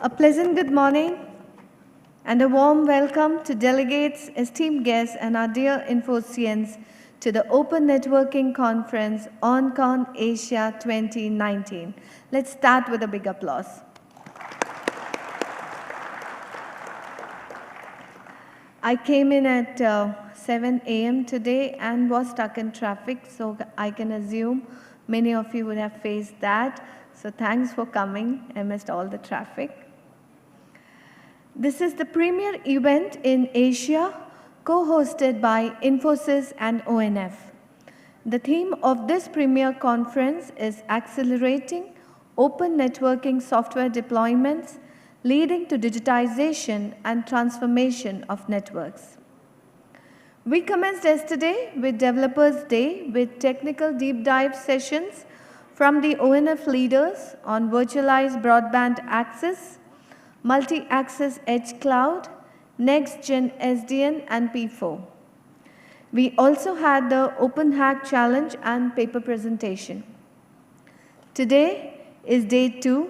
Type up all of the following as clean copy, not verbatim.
A pleasant good morning and a warm welcome to delegates, esteemed guests, and our dear Infosians to the Open Networking Conference OnCon Asia 2019. Let's start with a big applause. I came in at 7 a.m. today and was stuck in traffic, so I can assume many of you would have faced that. So thanks for coming amidst all the traffic. This is the premier event in Asia, co-hosted by Infosys and ONF. The theme of this premier conference is Accelerating Open Networking Software Deployments, Leading to Digitization and Transformation of Networks. We commenced yesterday with Developers Day with technical deep dive sessions from the ONF leaders on virtualized broadband access, multi-access edge cloud, next-gen SDN, and P4. We also had the Open Hack Challenge and paper presentation. Today is day 2,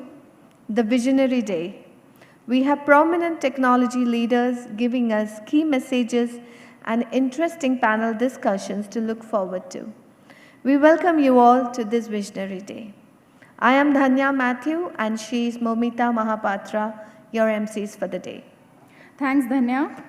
the Visionary Day. We have prominent technology leaders giving us key messages and interesting panel discussions to look forward to. We welcome you all to this Visionary Day. I am Dhanya Matthew and she is Momita Mahapatra, your MCs for the day. Thanks, Dhanya.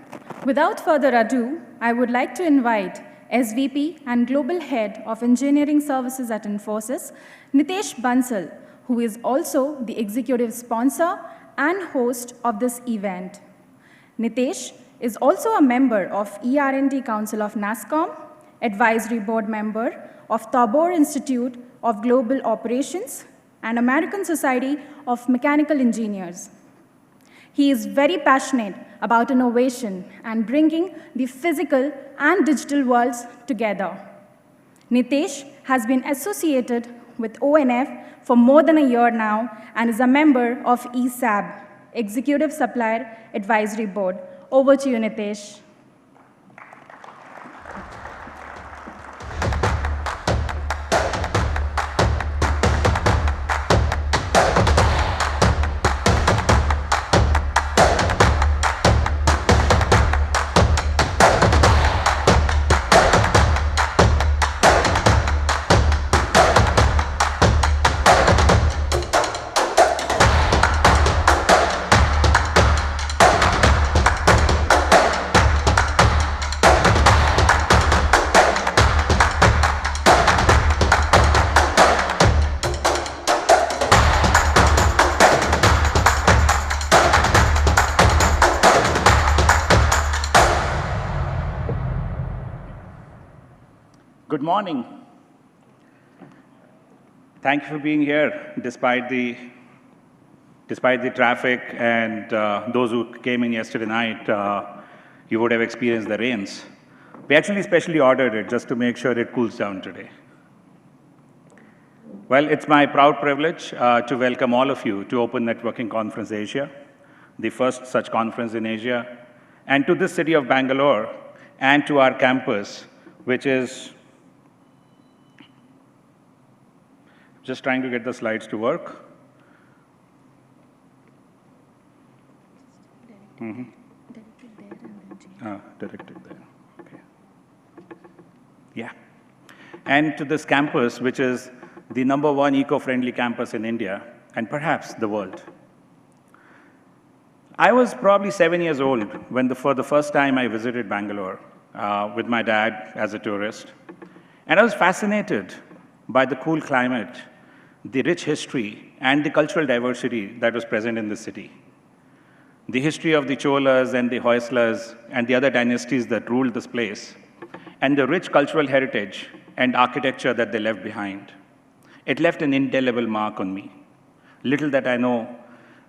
Without further ado, I would like to invite SVP and Global Head of Engineering Services at Infosys, Nitesh Bansal, who is also the executive sponsor and host of this event. Nitesh is also a member of ER&D Council of NASSCOM, advisory board member of Tabor Institute of Global Operations, and American Society of Mechanical Engineers. He is very passionate about innovation and bringing the physical and digital worlds together. Nitesh has been associated with ONF for more than a year now and is a member of ESAB, Executive Supplier Advisory Board. Over to you, Nitesh. Good morning. Thank you for being here despite the traffic and those who came in yesterday night, you would have experienced the rains. We actually specially ordered it just to make sure it cools down today. Well, it's my proud privilege to welcome all of you to Open Networking Conference Asia, the first such conference in Asia, and to this city of Bangalore, and to our campus, which is just trying to get the slides to work. Directed there, okay. Yeah. And to this campus, which is the #1 eco-friendly campus in India, and perhaps the world. I was probably 7 years old when for the first time I visited Bangalore with my dad as a tourist. And I was fascinated by the cool climate, the rich history, and the cultural diversity that was present in the city. The history of the Cholas and the Hoysalas and the other dynasties that ruled this place, and the rich cultural heritage and architecture that they left behind. It left an indelible mark on me. Little that I know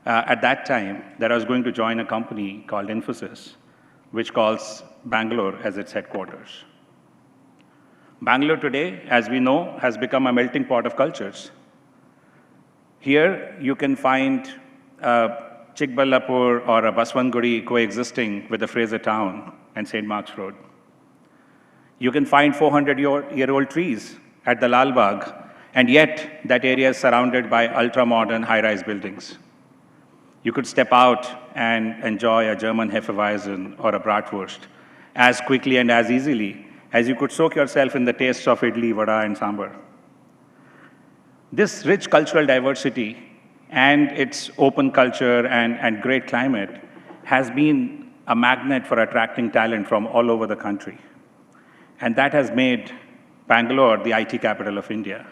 at that time that I was going to join a company called Infosys, which calls Bangalore as its headquarters. Bangalore today, as we know, has become a melting pot of cultures. Here, you can find Chikballapur or a Baswangudi coexisting with the Fraser Town and St. Mark's Road. You can find 400-year-old trees at the Lal Bagh, and yet that area is surrounded by ultra-modern high-rise buildings. You could step out and enjoy a German Hefeweizen or a Bratwurst as quickly and as easily as you could soak yourself in the tastes of idli, vada, and sambar. This rich cultural diversity and its open culture and great climate has been a magnet for attracting talent from all over the country. And that has made Bangalore the IT capital of India,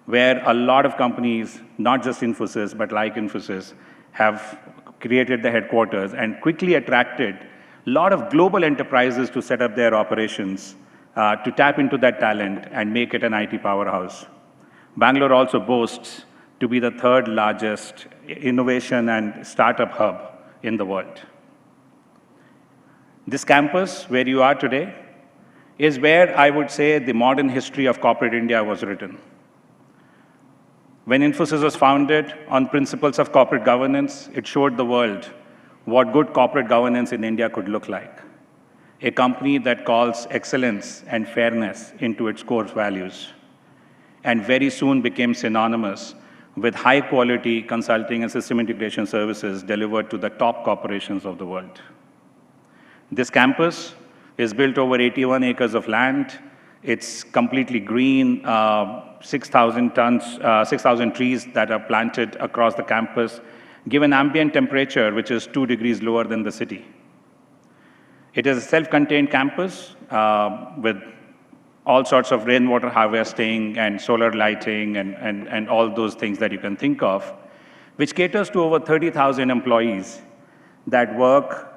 where a lot of companies, not just Infosys, but like Infosys, have created the headquarters and quickly attracted a lot of global enterprises to set up their operations, to tap into that talent and make it an IT powerhouse. Bangalore also boasts to be the third largest innovation and startup hub in the world. This campus, where you are today, is where I would say the modern history of corporate India was written. When Infosys was founded on principles of corporate governance, it showed the world what good corporate governance in India could look like. A company that calls excellence and fairness into its core values, and very soon became synonymous with high-quality consulting and system integration services delivered to the top corporations of the world. This campus is built over 81 acres of land. It's completely green, 6,000 trees that are planted across the campus, give an ambient temperature which is 2 degrees lower than the city. It is a self-contained campus with all sorts of rainwater harvesting and solar lighting and all those things that you can think of, which caters to over 30,000 employees that work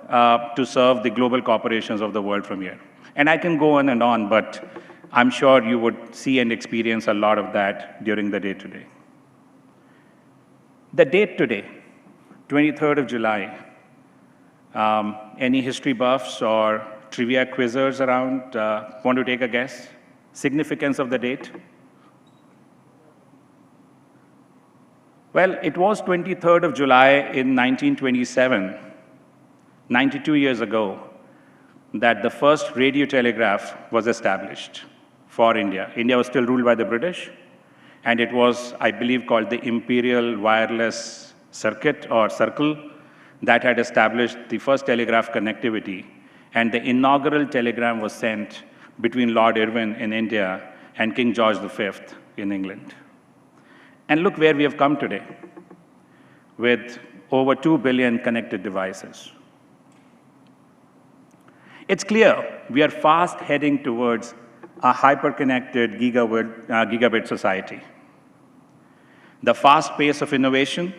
to serve the global corporations of the world from here. And I can go on and on, but I'm sure you would see and experience a lot of that during the day today. The date today, 23rd of July. Any history buffs or trivia quizzers around want to take a guess? Significance of the date? Well, it was 23rd of July in 1927, 92 years ago, that the first radio telegraph was established for India. India was still ruled by the British, and it was, I believe, called the Imperial Wireless Circuit or Circle that had established the first telegraph connectivity, and the inaugural telegram was sent between Lord Irwin in India and King George V in England. And look where we have come today, with over 2 billion connected devices. It's clear we are fast heading towards a hyper-connected gigabit society. The fast pace of innovation,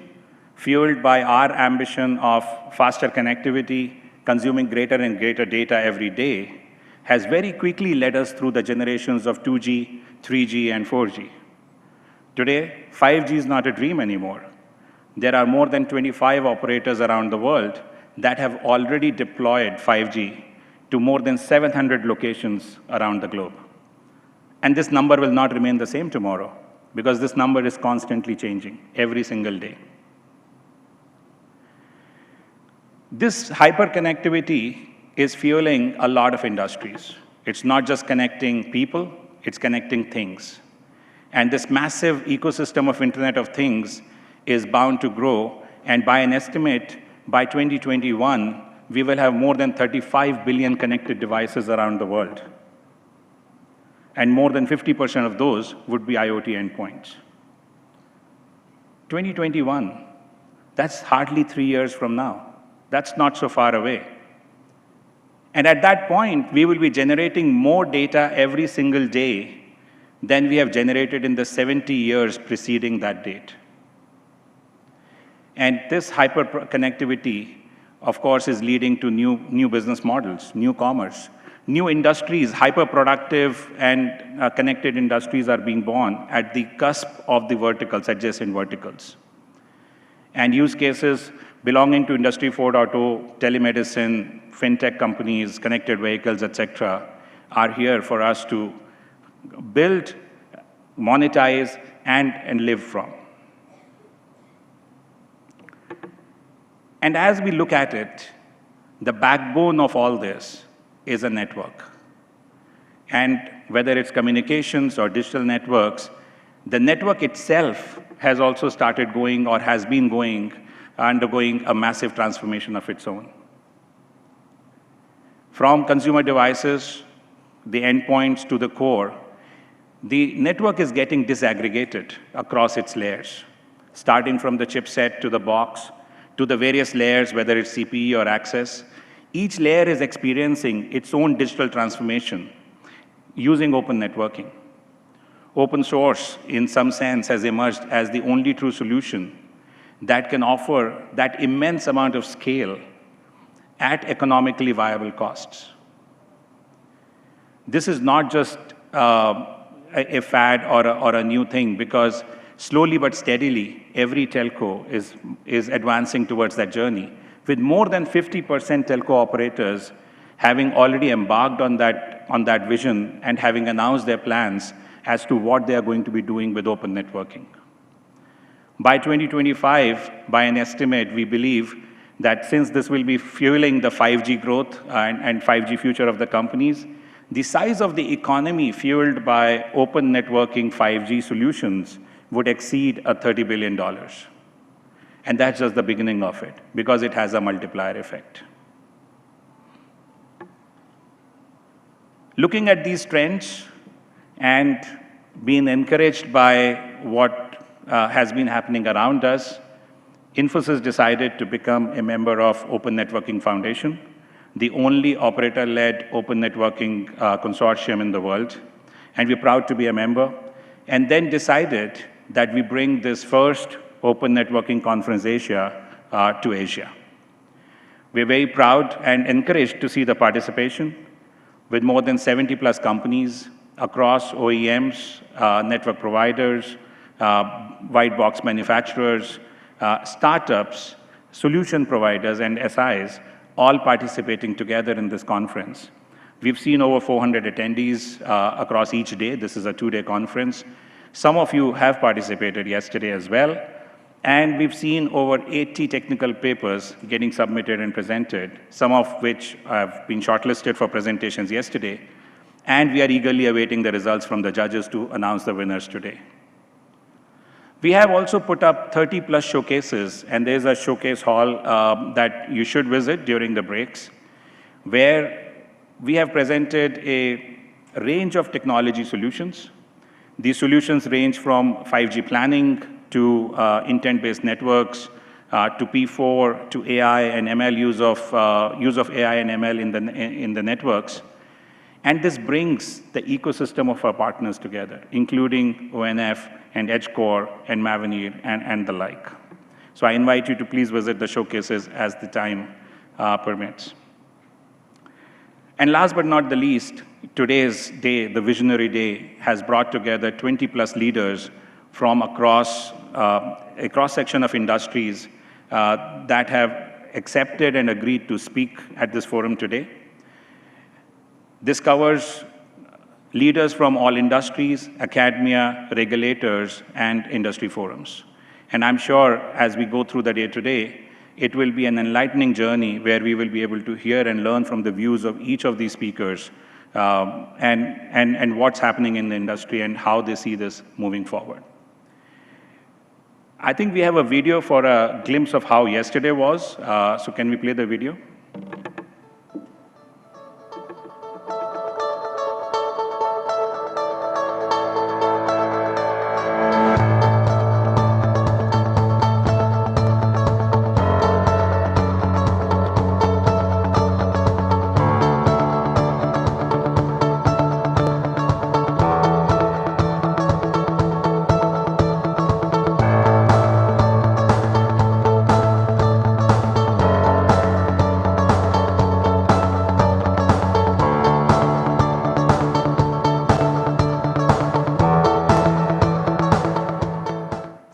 fueled by our ambition of faster connectivity, consuming greater and greater data every day, has very quickly led us through the generations of 2G, 3G, and 4G. Today, 5G is not a dream anymore. There are more than 25 operators around the world that have already deployed 5G to more than 700 locations around the globe. And this number will not remain the same tomorrow, because this number is constantly changing every single day. This hyperconnectivity is fueling a lot of industries. It's not just connecting people, it's connecting things. And this massive ecosystem of Internet of Things is bound to grow, and by an estimate, by 2021, we will have more than 35 billion connected devices around the world. And more than 50% of those would be IoT endpoints. 2021, that's hardly 3 years from now. That's not so far away. And at that point, we will be generating more data every single day than we have generated in the 70 years preceding that date. And this hyperconnectivity, of course, is leading to new business models, new commerce. New industries, hyper-productive and connected industries are being born at the cusp of the verticals, adjacent verticals. And use cases belonging to Industry 4.0, telemedicine, fintech companies, connected vehicles, etc., are here for us to build, monetize, and live from. And as we look at it, the backbone of all this is a network. And whether it's communications or digital networks, the network itself has also started going or has been going undergoing a massive transformation of its own. From consumer devices, the endpoints to the core, the network is getting disaggregated across its layers, starting from the chipset to the box, to the various layers, whether it's CPE or access. Each layer is experiencing its own digital transformation using open networking. Open source, in some sense, has emerged as the only true solution that can offer that immense amount of scale at economically viable costs. This is not just a fad or a new thing, because slowly but steadily, every telco is advancing towards that journey, with more than 50% telco operators having already embarked on that vision and having announced their plans as to what they are going to be doing with open networking. By 2025, by an estimate, we believe that since this will be fueling the 5G growth and 5G future of the companies, the size of the economy fueled by open networking 5G solutions would exceed $30 billion. And that's just the beginning of it, because it has a multiplier effect. Looking at these trends and being encouraged by what has been happening around us, Infosys decided to become a member of Open Networking Foundation, the only operator-led open networking consortium in the world. And we're proud to be a member. And then decided that we bring this first Open Networking Conference Asia to Asia. We're very proud and encouraged to see the participation with more than 70 plus companies across OEMs, network providers, white box manufacturers, startups, solution providers, and SIs, all participating together in this conference. We've seen over 400 attendees across each day. This is a 2-day conference. Some of you have participated yesterday as well. And we've seen over 80 technical papers getting submitted and presented, some of which have been shortlisted for presentations yesterday. And we are eagerly awaiting the results from the judges to announce the winners today. We have also put up 30 plus showcases, and there's a showcase hall that you should visit during the breaks, where we have presented a range of technology solutions. These solutions range from 5G planning to intent-based networks, to P4, to AI and ML use of AI and ML in the networks. And this brings the ecosystem of our partners together, including ONF and EdgeCore and Mavenir and the like. So I invite you to please visit the showcases as the time permits. And last but not the least, today's day, the Visionary Day, has brought together 20 plus leaders from across a cross-section of industries that have accepted and agreed to speak at this forum today. This covers leaders from all industries, academia, regulators, and industry forums. And I'm sure as we go through the day today, it will be an enlightening journey where we will be able to hear and learn from the views of each of these speakers and what's happening in the industry and how they see this moving forward. I think we have a video for a glimpse of how yesterday was. So can we play the video?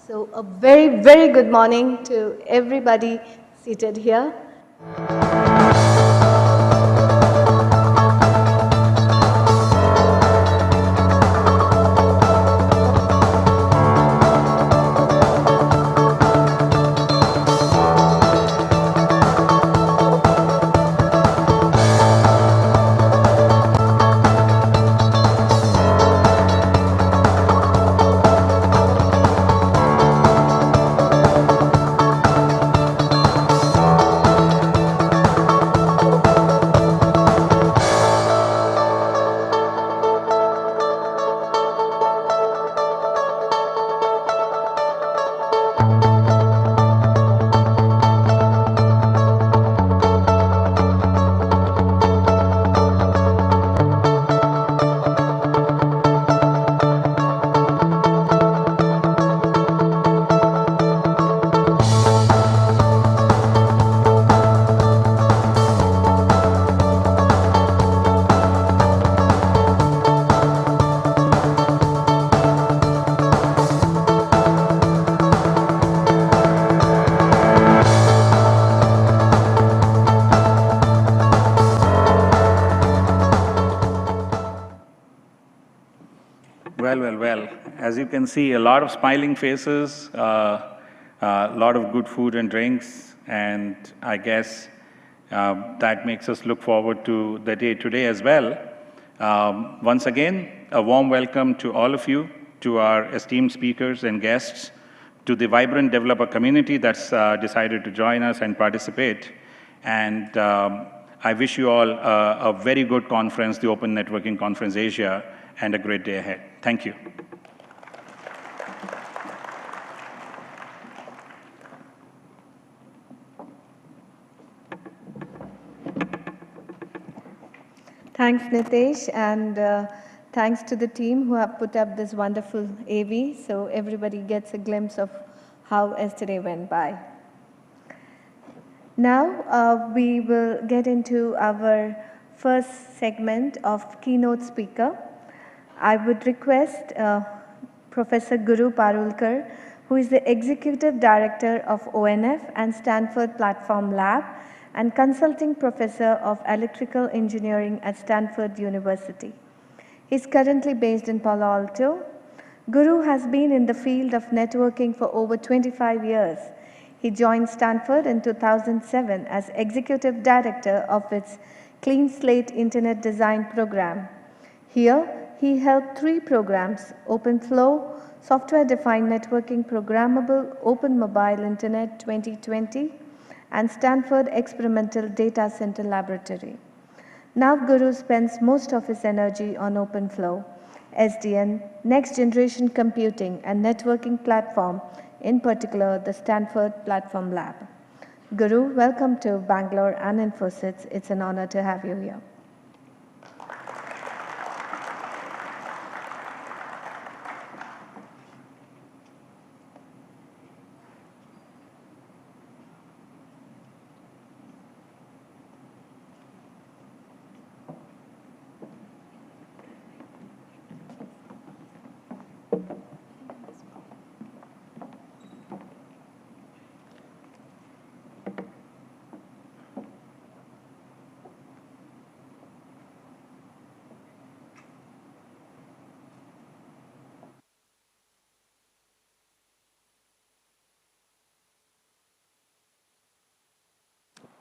So a very, very good morning to everybody seated here. As you can see, a lot of smiling faces, a lot of good food and drinks, and I guess that makes us look forward to the day today as well. Once again, a warm welcome to all of you, to our esteemed speakers and guests, to the vibrant developer community that's decided to join us and participate. And I wish you all a very good conference, the Open Networking Conference Asia, and a great day ahead. Thank you. Thanks, Nitesh, and thanks to the team who have put up this wonderful AV, so everybody gets a glimpse of how yesterday went by. Now, we will get into our first segment of keynote speaker. I would request Professor Guru Parulkar, who is the Executive Director of ONF and Stanford Platform Lab and Consulting Professor of Electrical Engineering at Stanford University. He is currently based in Palo Alto. Guru has been in the field of networking for over 25 years. He joined Stanford in 2007 as Executive Director of its Clean Slate Internet Design Program. Here, he held 3 programs: OpenFlow, Software-Defined Networking Programmable Open Mobile Internet 2020, and Stanford Experimental Data Center Laboratory. Now Guru spends most of his energy on OpenFlow, SDN, next generation computing and networking platform, in particular the Stanford Platform Lab. Guru, welcome to Bangalore and Infosys. It's an honor to have you here.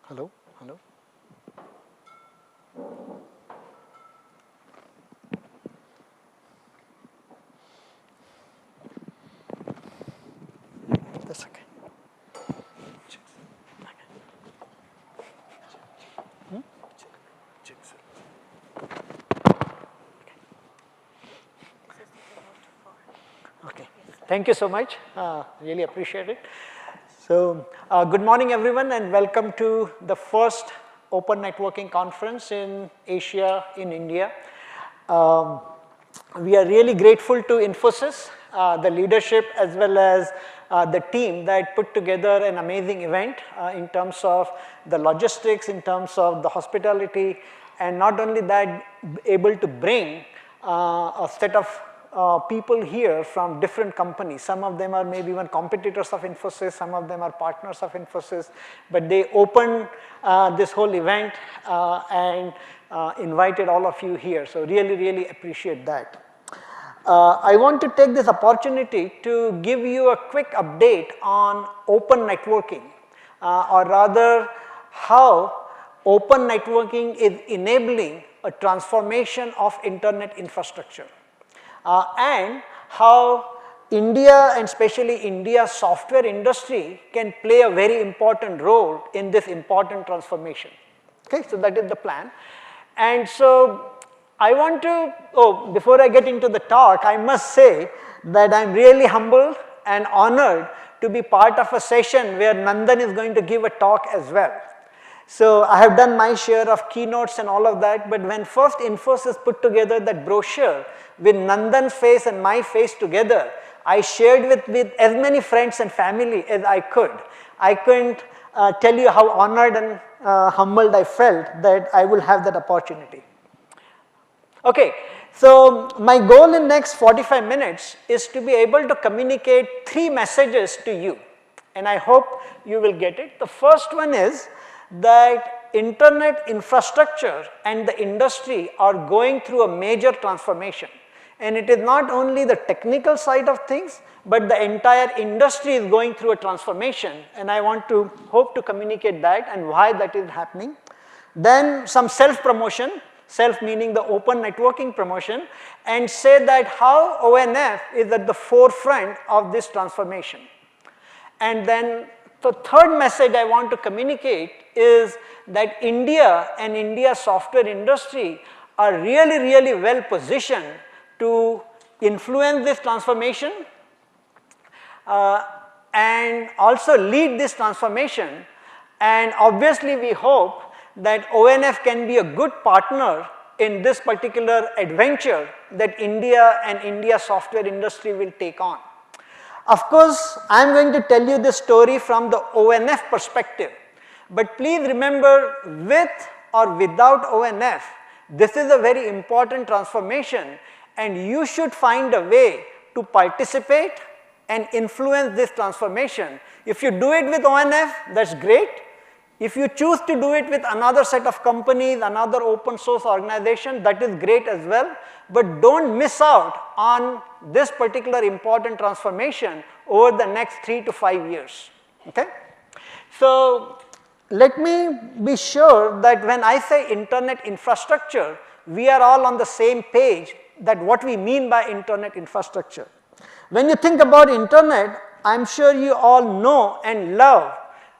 Hello, hello. That's okay. Okay. Thank you so much. Really appreciate it. So, good morning everyone and welcome to the first Open Networking Conference in Asia in India. We are really grateful to Infosys, the leadership as well as the team that put together an amazing event in terms of the logistics, in terms of the hospitality, and not only that, able to bring a set of people here from different companies. Some of them are maybe even competitors of Infosys, some of them are partners of Infosys, but they opened this whole event and invited all of you here. So really, really appreciate that. I want to take this opportunity to give you a quick update on open networking, or rather how open networking is enabling a transformation of internet infrastructure. And how India and especially India's software industry can play a very important role in this important transformation. Okay, so that is the plan. And so I want to, before I get into the talk, I must say that I'm really humbled and honored to be part of a session where Nandan is going to give a talk as well. So I have done my share of keynotes and all of that, but when first Infosys put together that brochure with Nandan's face and my face together, I shared with as many friends and family as I could. I couldn't tell you how honored and humbled I felt that I will have that opportunity. Okay, so my goal in next 45 minutes is to be able to communicate 3 messages to you, and I hope you will get it. The first one is that internet infrastructure and the industry are going through a major transformation. And it is not only the technical side of things, but the entire industry is going through a transformation, and I hope to communicate that and why that is happening. Then some self-promotion, self meaning the open networking promotion, and say that how ONF is at the forefront of this transformation. And then the third message I want to communicate is that India and India's software industry are really, really well positioned to influence this transformation and also lead this transformation. And obviously we hope that ONF can be a good partner in this particular adventure that India and India's software industry will take on. Of course, I am going to tell you this story from the ONF perspective, but please remember, with or without ONF, this is a very important transformation, and you should find a way to participate and influence this transformation. If you do it with ONF, that's great. If you choose to do it with another set of companies, another open source organization, that is great as well. But don't miss out on this particular important transformation over the next 3 to 5 years. Okay? So let me be sure that when I say internet infrastructure, we are all on the same page that what we mean by internet infrastructure. When you think about internet, I'm sure you all know and love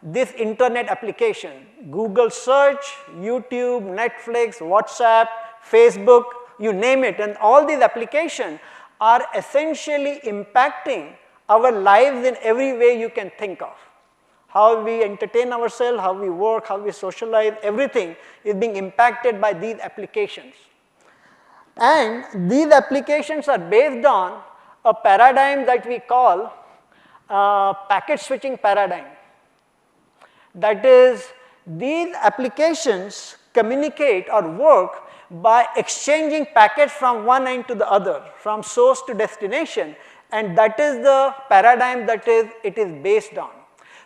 this internet application. Google search, YouTube, Netflix, WhatsApp, Facebook, you name it, and all these applications are essentially impacting our lives in every way you can think of. How we entertain ourselves, how we work, how we socialize, everything is being impacted by these applications. And these applications are based on a paradigm that we call packet switching paradigm. That is, these applications communicate or work by exchanging packets from one end to the other, from source to destination, and that is the paradigm that it is based on.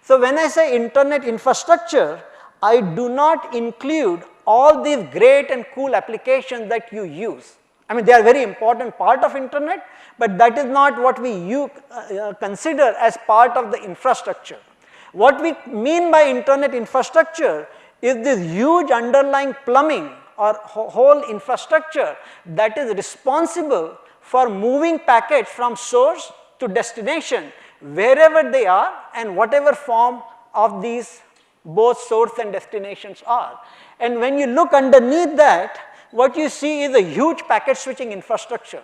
So when I say internet infrastructure, I do not include all these great and cool applications that you use. I mean, they are a very important part of internet, but that is not what we consider as part of the infrastructure. What we mean by internet infrastructure is this huge underlying plumbing or whole infrastructure that is responsible for moving packets from source to destination wherever they are and whatever form of these both source and destinations are. And when you look underneath that, what you see is a huge packet switching infrastructure.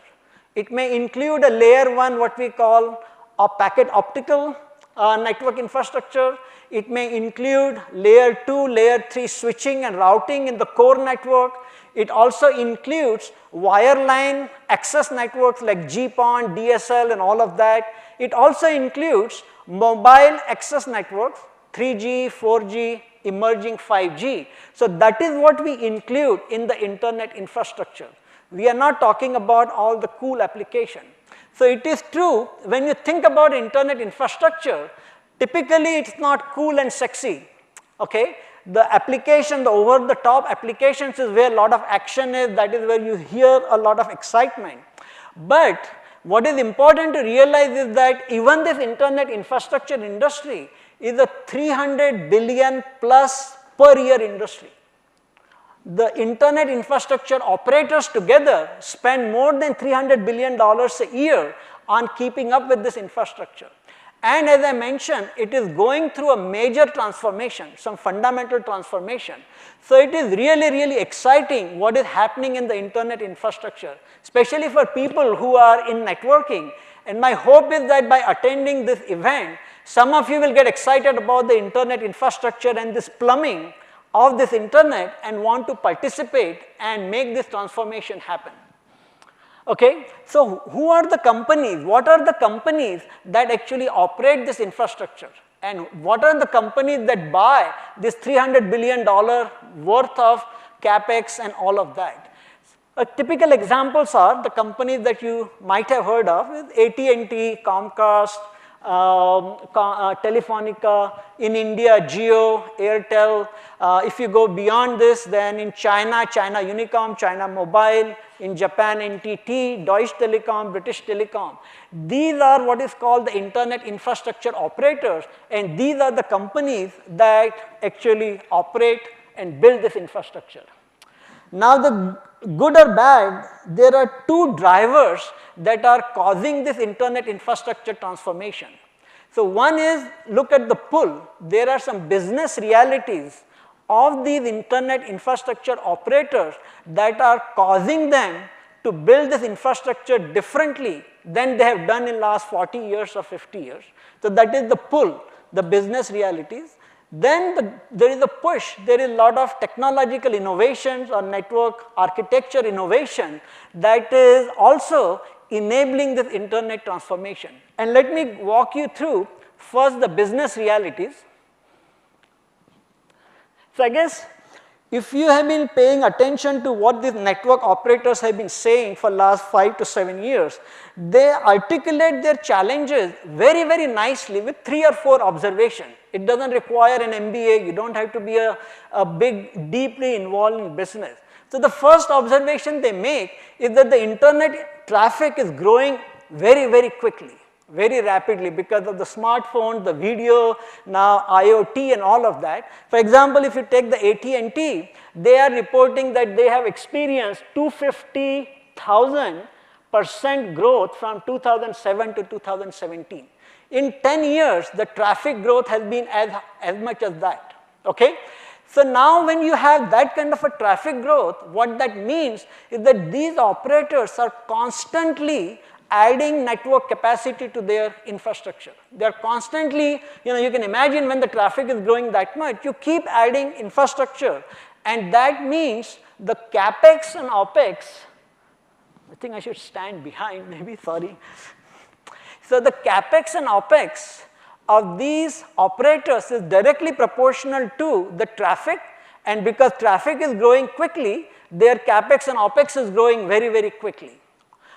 It may include a layer 1, what we call a packet optical network infrastructure. It may include layer 2, layer 3 switching and routing in the core network. It also includes wireline access networks like GPON, DSL and all of that. It also includes mobile access networks, 3G, 4G, emerging 5G. So that is what we include in the internet infrastructure. We are not talking about all the cool application. So it is true, when you think about internet infrastructure, typically it's not cool and sexy, okay? The application, the over-the-top applications is where a lot of action is, that is where you hear a lot of excitement. But what is important to realize is that even this internet infrastructure industry is a 300 billion plus per year industry. The internet infrastructure operators together spend more than $300 billion a year on keeping up with this infrastructure. And as I mentioned, it is going through a major transformation, some fundamental transformation. So it is really, really exciting what is happening in the internet infrastructure, especially for people who are in networking. And my hope is that by attending this event, some of you will get excited about the internet infrastructure and this plumbing of this internet and want to participate and make this transformation happen. Okay, so who are the companies? What are the companies that actually operate this infrastructure? And what are the companies that buy this $300 billion worth of capex and all of that? Typical examples are the companies that you might have heard of, AT&T, Comcast, Telefonica, in India, Jio, Airtel. If you go beyond this, then in China, China Unicom, China Mobile, in Japan, NTT, Deutsche Telekom, British Telecom. These are what is called the internet infrastructure operators, and these are the companies that actually operate and build this infrastructure. Now, the good or bad, there are two drivers that are causing this internet infrastructure transformation. So, one is, look at the pull. There are some business realities of these internet infrastructure operators that are causing them to build this infrastructure differently than they have done in last 40 years or 50 years. So, that is the pull, the business realities. Then there is a push, there is a lot of technological innovations or network architecture innovation that is also enabling this internet transformation. And let me walk you through first the business realities. So, I guess if you have been paying attention to what these network operators have been saying for last 5 to 7 years, they articulate their challenges very, very nicely with 3 or 4 observations. It does not require an MBA, you do not have to be a big, deeply involved in business. So, the first observation they make is that the internet traffic is growing very, very quickly, very rapidly because of the smartphone, the video, now IoT and all of that. For example, if you take the AT&T, they are reporting that they have experienced 250,000% growth from 2007 to 2017. In 10 years, the traffic growth has been as much as that, okay? So, now when you have that kind of a traffic growth, what that means is that these operators are constantly adding network capacity to their infrastructure. They are constantly, you can imagine when the traffic is growing that much, you keep adding infrastructure, and that means the CapEx and OpEx, I think I should stand behind maybe, sorry. So, the CapEx and OpEx of these operators is directly proportional to the traffic, and because traffic is growing quickly, their CapEx and OpEx is growing very, very quickly.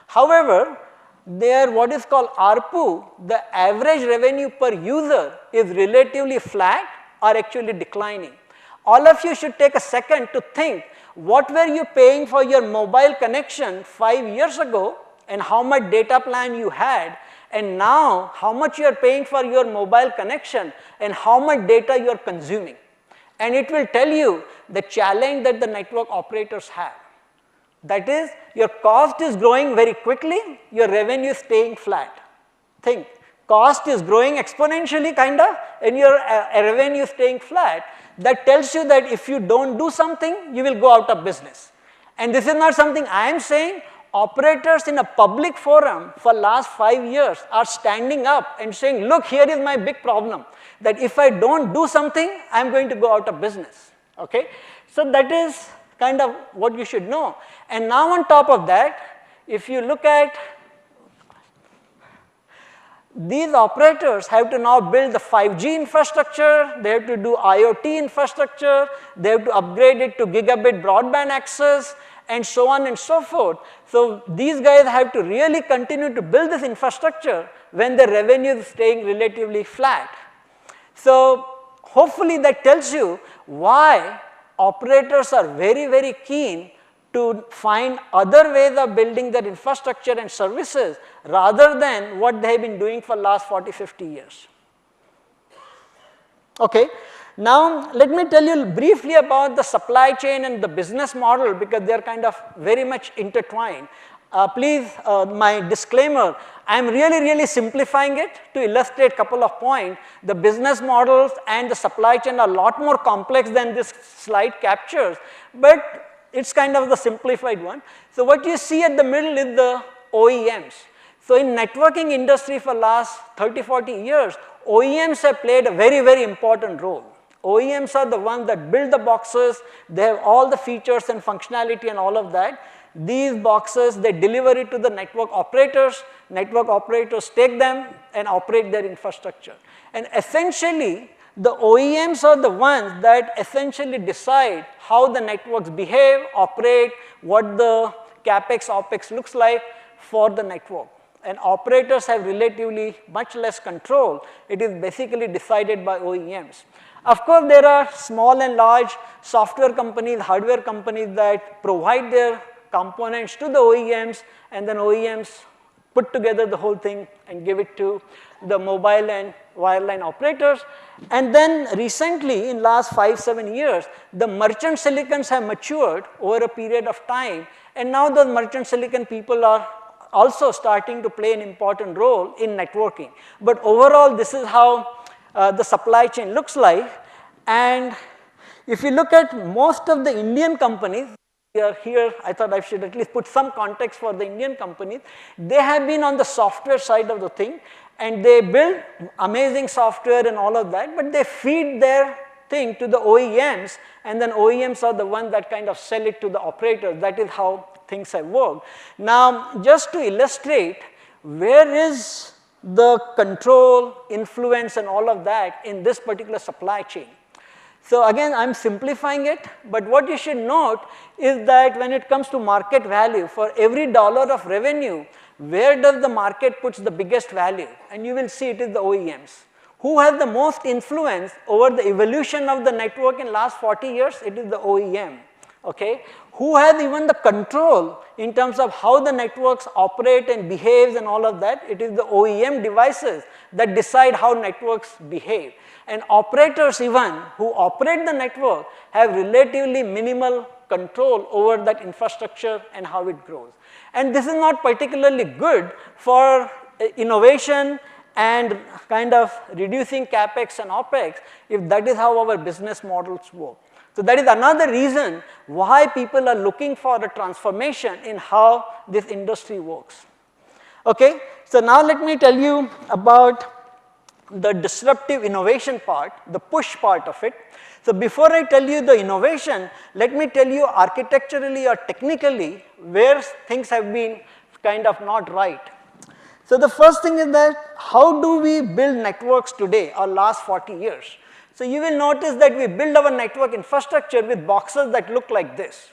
However, their what is called ARPU, the average revenue per user is relatively flat or actually declining. All of you should take a second to think, what were you paying for your mobile connection 5 years ago and how much data plan you had, and now how much you are paying for your mobile connection and how much data you are consuming. And it will tell you the challenge that the network operators have. That is, your cost is growing very quickly, your revenue is staying flat. Think, cost is growing exponentially kind of, and your revenue is staying flat. That tells you that if you do not do something, you will go out of business. And this is not something I am saying. Operators in a public forum for last 5 years are standing up and saying, look, here is my big problem, that if I do not do something, I am going to go out of business, okay. So, that is kind of what you should know. And now on top of that, if you look at these operators have to now build the 5G infrastructure, they have to do IoT infrastructure, they have to upgrade it to gigabit broadband access, and so on and so forth. So, these guys have to really continue to build this infrastructure when the revenue is staying relatively flat. So, hopefully that tells you why operators are very, very keen to find other ways of building their infrastructure and services rather than what they have been doing for last 40, 50 years. Okay. Now, let me tell you briefly about the supply chain and the business model because they are kind of very much intertwined. Please, my disclaimer, I am really simplifying it to illustrate a couple of points. The business models and the supply chain are a lot more complex than this slide captures, but it is kind of the simplified one. So, what you see at the middle is the OEMs. So, in networking industry for last 30, 40 years, OEMs have played a very important role. OEMs are the ones that build the boxes, they have all the features and functionality and all of that. These boxes, they deliver it to the network operators take them and operate their infrastructure. And essentially, the OEMs are the ones that essentially decide how the networks behave, operate, what the CapEx, OpEx looks like for the network. and operators have relatively much less control. It is basically decided by OEMs. Of course, there are small and large software companies, hardware companies that provide their components to the OEMs, and then OEMs put together the whole thing and give it to the mobile and wireline operators. And then recently, in last 5-7 years, the merchant silicons have matured over a period of time, and now the merchant silicon people are also starting to play an important role in networking. But overall, this is how the supply chain looks like. And if you look at most of the Indian companies, here I thought I should at least put some context for the Indian companies. They have been on the software side of the thing, and they build amazing software and all of that, but they feed their thing to the OEMs, and then OEMs are the ones that kind of sell it to the operators. That is how things have worked. Now, just to illustrate where is the control, influence and all of that in this particular supply chain. So again, I am simplifying it, but what you should note is that when it comes to market value, for every dollar of revenue, where does the market puts the biggest value? And you will see it is the OEMs. Who has the most influence over the evolution of the network in last 40 years? It is the OEM. Okay? Who has even the control in terms of how the networks operate and behaves and all of that? It is the OEM devices that decide how networks behave. And operators even who operate the network have relatively minimal control over that infrastructure and how it grows. And this is not particularly good for innovation and kind of reducing capex and opex if that is how our business models work. So that is another reason why people are looking for a transformation in how this industry works. Okay, so now let me tell you about the disruptive innovation part, the push part of it. So before I tell you the innovation, let me tell you architecturally or technically where things have been kind of not right. So the first thing is that how do we build networks today or last 40 years? So you will notice that we build our network infrastructure with boxes that look like this.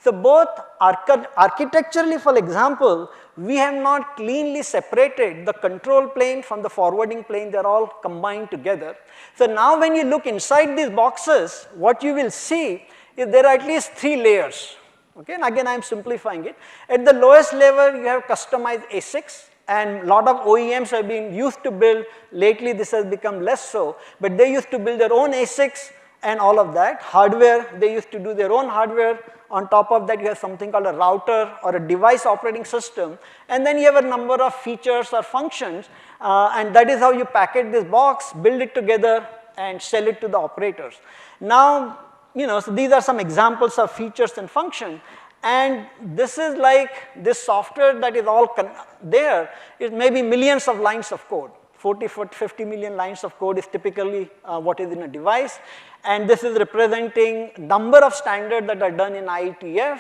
So both architecturally, for example, we have not cleanly separated the control plane from the forwarding plane. They are all combined together. So now when you look inside these boxes, what you will see is there are at least 3 layers. Okay, and again I am simplifying it. At the lowest level, you have customized ASICs. And a lot of OEMs have been used to build, lately this has become less so, but they used to build their own ASICs and all of that. Hardware, they used to do their own hardware. On top of that, you have something called a router or a device operating system. And then you have a number of features or functions, and that is how you package this box, build it together, and sell it to the operators. Now, so these are some examples of features and functions. And this is like this software that is all there is maybe millions of lines of code. 50 million lines of code is typically what is in a device. And this is representing number of standards that are done in IETF.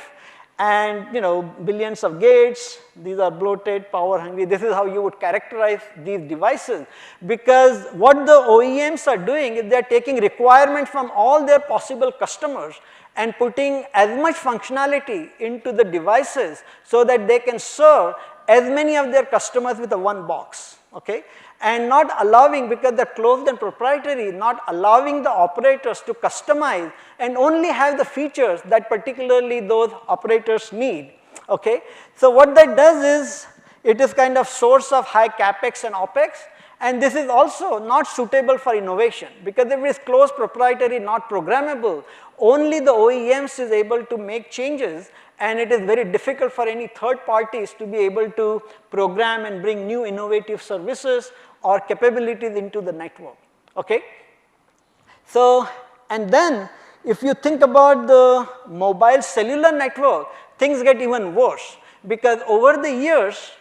And billions of gates, these are bloated, power hungry. This is how you would characterize these devices. Because what the OEMs are doing is they are taking requirements from all their possible customers and putting as much functionality into the devices so that they can serve as many of their customers with a one box, okay? And not allowing, because they're closed and proprietary, not allowing the operators to customize and only have the features that particularly those operators need, okay? So what that does is, it is kind of source of high capex and opex. And this is also not suitable for innovation, because if it is closed, proprietary, not programmable, only the OEMs is able to make changes, and it is very difficult for any third parties to be able to program and bring new innovative services or capabilities into the network, okay? So, and then if you think about the mobile cellular network, things get even worse, because over the years,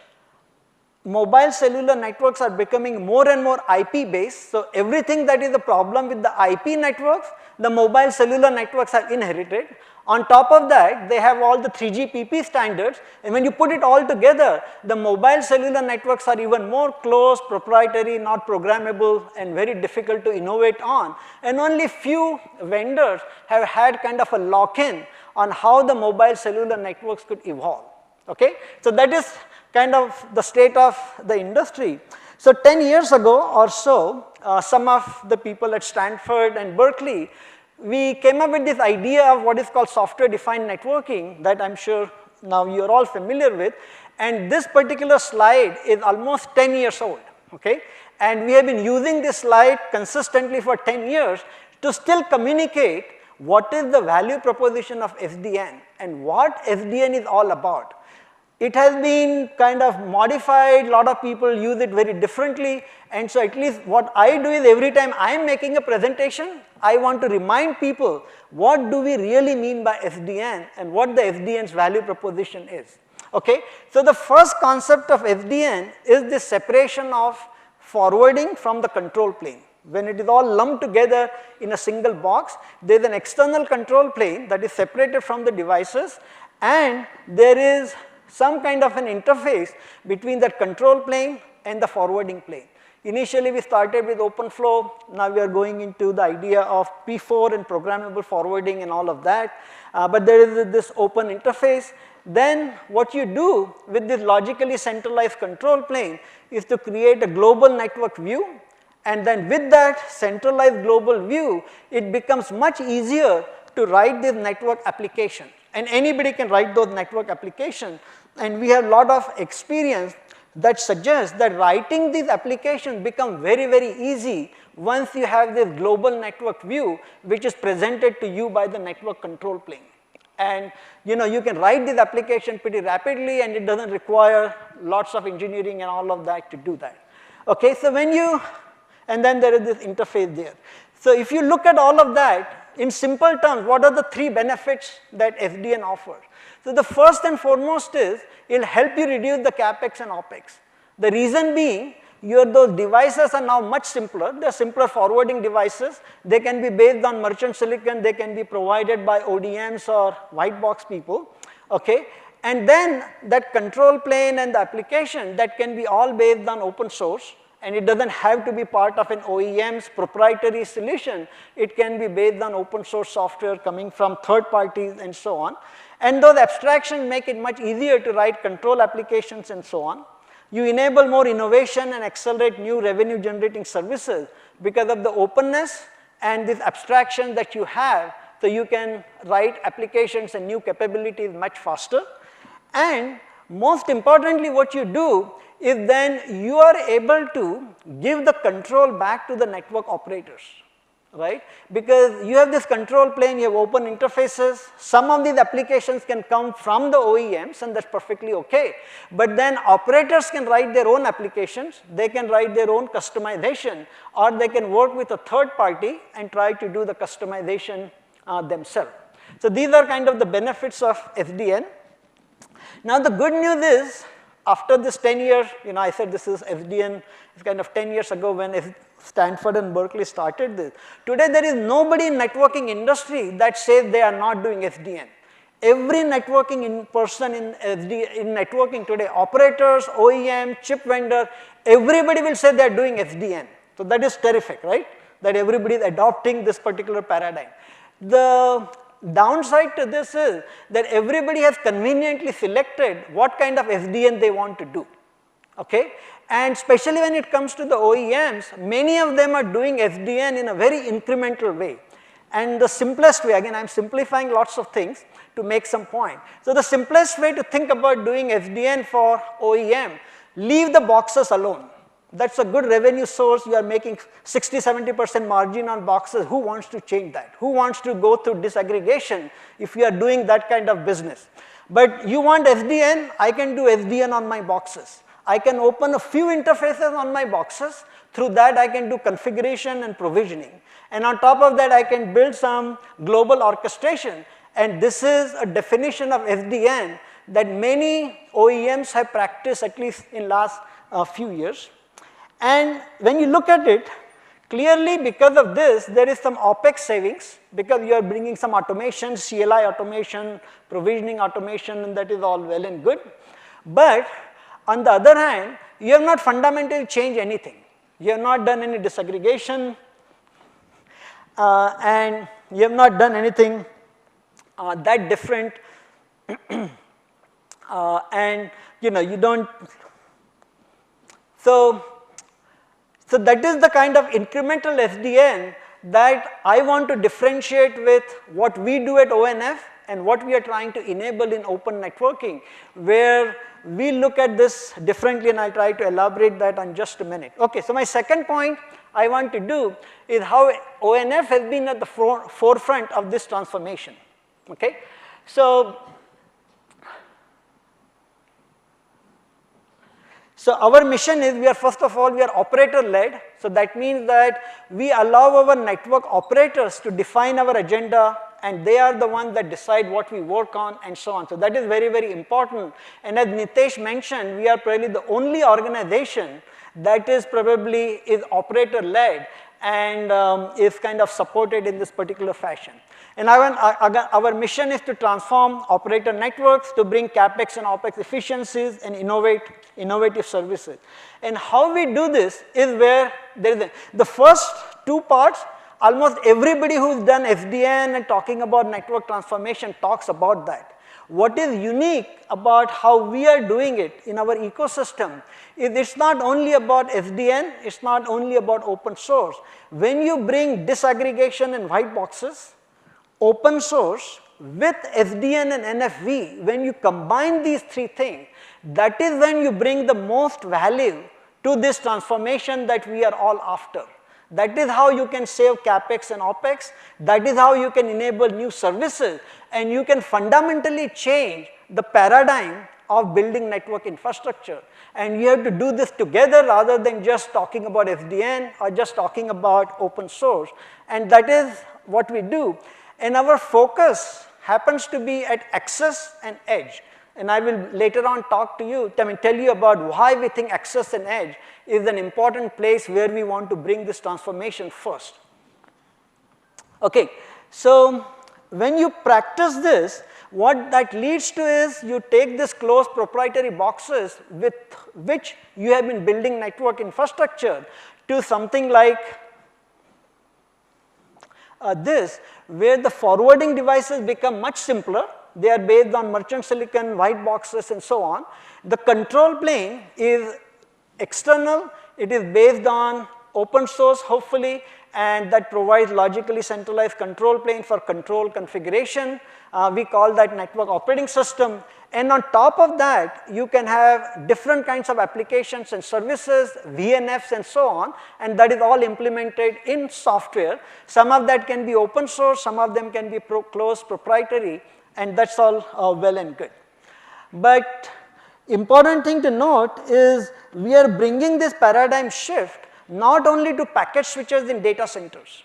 mobile cellular networks are becoming more and more IP based. So everything that is a problem with the IP networks, the mobile cellular networks have inherited. On top of that, they have all the 3GPP standards, and when you put it all together, the mobile cellular networks are even more closed, proprietary, not programmable, and very difficult to innovate on. And only few vendors have had kind of a lock-in on how the mobile cellular networks could evolve, okay? So that is kind of the state of the industry. So 10 years ago or so, some of the people at Stanford and Berkeley, we came up with this idea of what is called software-defined networking that I'm sure now you're all familiar with. And this particular slide is almost 10 years old, okay? And we have been using this slide consistently for 10 years to still communicate what is the value proposition of SDN and what SDN is all about. It has been kind of modified, a lot of people use it very differently, and so at least what I do is every time I am making a presentation, I want to remind people what do we really mean by SDN and what the SDN's value proposition is. Okay? So the first concept of SDN is the separation of forwarding from the control plane. When it is all lumped together in a single box, there is an external control plane that is separated from the devices, and there is some kind of an interface between that control plane and the forwarding plane. Initially we started with OpenFlow, now we are going into the idea of P4 and programmable forwarding and all of that, but there is this open interface. Then what you do with this logically centralized control plane is to create a global network view, and then with that centralized global view, it becomes much easier to write this network application, and anybody can write those network applications. And we have a lot of experience that suggests that writing these applications become very, very easy once you have this global network view which is presented to you by the network control plane. And you can write this application pretty rapidly, and it doesn't require lots of engineering and all of that to do that. Okay, so and then there is this interface there. So if you look at all of that, in simple terms, what are the three benefits that SDN offers? So the first and foremost is it will help you reduce the CapEx and OpEx. The reason being, those devices are now much simpler. They are simpler forwarding devices. They can be based on merchant silicon. They can be provided by ODMs or white box people. Okay? And then that control plane and the application, that can be all based on open source. And it doesn't have to be part of an OEM's proprietary solution. It can be based on open source software coming from third parties and so on. And those abstractions make it much easier to write control applications and so on. You enable more innovation and accelerate new revenue generating services because of the openness and this abstraction that you have, so you can write applications and new capabilities much faster. And most importantly, what you do is then you are able to give the control back to the network operators, right? Because you have this control plane, you have open interfaces. Some of these applications can come from the OEMs, and that's perfectly okay. But then operators can write their own applications, they can write their own customization, or they can work with a third party and try to do the customization themselves. So these are kind of the benefits of SDN. Now the good news is, after this 10 years, I said this is SDN, it's kind of 10 years ago when Stanford and Berkeley started this. Today there is nobody in networking industry that says they are not doing SDN. Every networking person in networking today, operators, OEM, chip vendor, everybody will say they are doing SDN. So that is terrific, right? That everybody is adopting this particular paradigm. The downside to this is that everybody has conveniently selected what kind of SDN they want to do, okay? And especially when it comes to the OEMs, many of them are doing SDN in a very incremental way. And the simplest way, again I am simplifying lots of things to make some point. So the simplest way to think about doing SDN for OEM, leave the boxes alone. That's a good revenue source. You are making 60-70% margin on boxes. Who wants to change that? Who wants to go through disaggregation if you are doing that kind of business? But you want SDN, I can do SDN on my boxes. I can open a few interfaces on my boxes. Through that I can do configuration and provisioning. And on top of that I can build some global orchestration. And this is a definition of SDN that many OEMs have practiced at least in last few years. And when you look at it, clearly because of this, there is some OpEx savings because you are bringing some automation, CLI automation, provisioning automation, and that is all well and good. But on the other hand, you have not fundamentally changed anything. You have not done any disaggregation, and you have not done anything that different and you know, you don't, so that is the kind of incremental SDN that I want to differentiate with what we do at ONF and what we are trying to enable in open networking, where we look at this differently, and I'll try to elaborate that on just a minute. Okay, so my second point I want to do is how ONF has been at the forefront of this transformation. Okay, so our mission is, we are first of all, we are operator led. So that means that we allow our network operators to define our agenda, and they are the ones that decide what we work on and so on. So that is very, very important. And as Nitesh mentioned, we are probably the only organization that is probably operator led and is kind of supported in this particular fashion. And our mission is to transform operator networks to bring CapEx and OpEx efficiencies and innovative services. And how we do this is where there is the first two parts, almost everybody who's done SDN and talking about network transformation talks about that. What is unique about how we are doing it in our ecosystem is it's not only about SDN, it's not only about open source. When you bring disaggregation and white boxes, open source with SDN and NFV, when you combine these three things, that is when you bring the most value to this transformation that we are all after. That is how you can save CapEx and OpEx. That is how you can enable new services, and you can fundamentally change the paradigm of building network infrastructure. And you have to do this together rather than just talking about SDN or just talking about open source. And that is what we do. And our focus happens to be at access and edge. And I will later on talk to you, tell you about why we think access and edge is an important place where we want to bring this transformation first. Okay, so when you practice this, what that leads to is you take this closed proprietary boxes with which you have been building network infrastructure to something like this, where the forwarding devices become much simpler. They are based on merchant silicon, white boxes, and so on. The control plane is external. It is based on open source, hopefully, and that provides logically centralized control plane for control configuration. We call that network operating system. And on top of that, you can have different kinds of applications and services, VNFs and so on, and that is all implemented in software. Some of that can be open source, some of them can be closed proprietary, and that's all well and good. But important thing to note is we are bringing this paradigm shift not only to packet switches in data centers.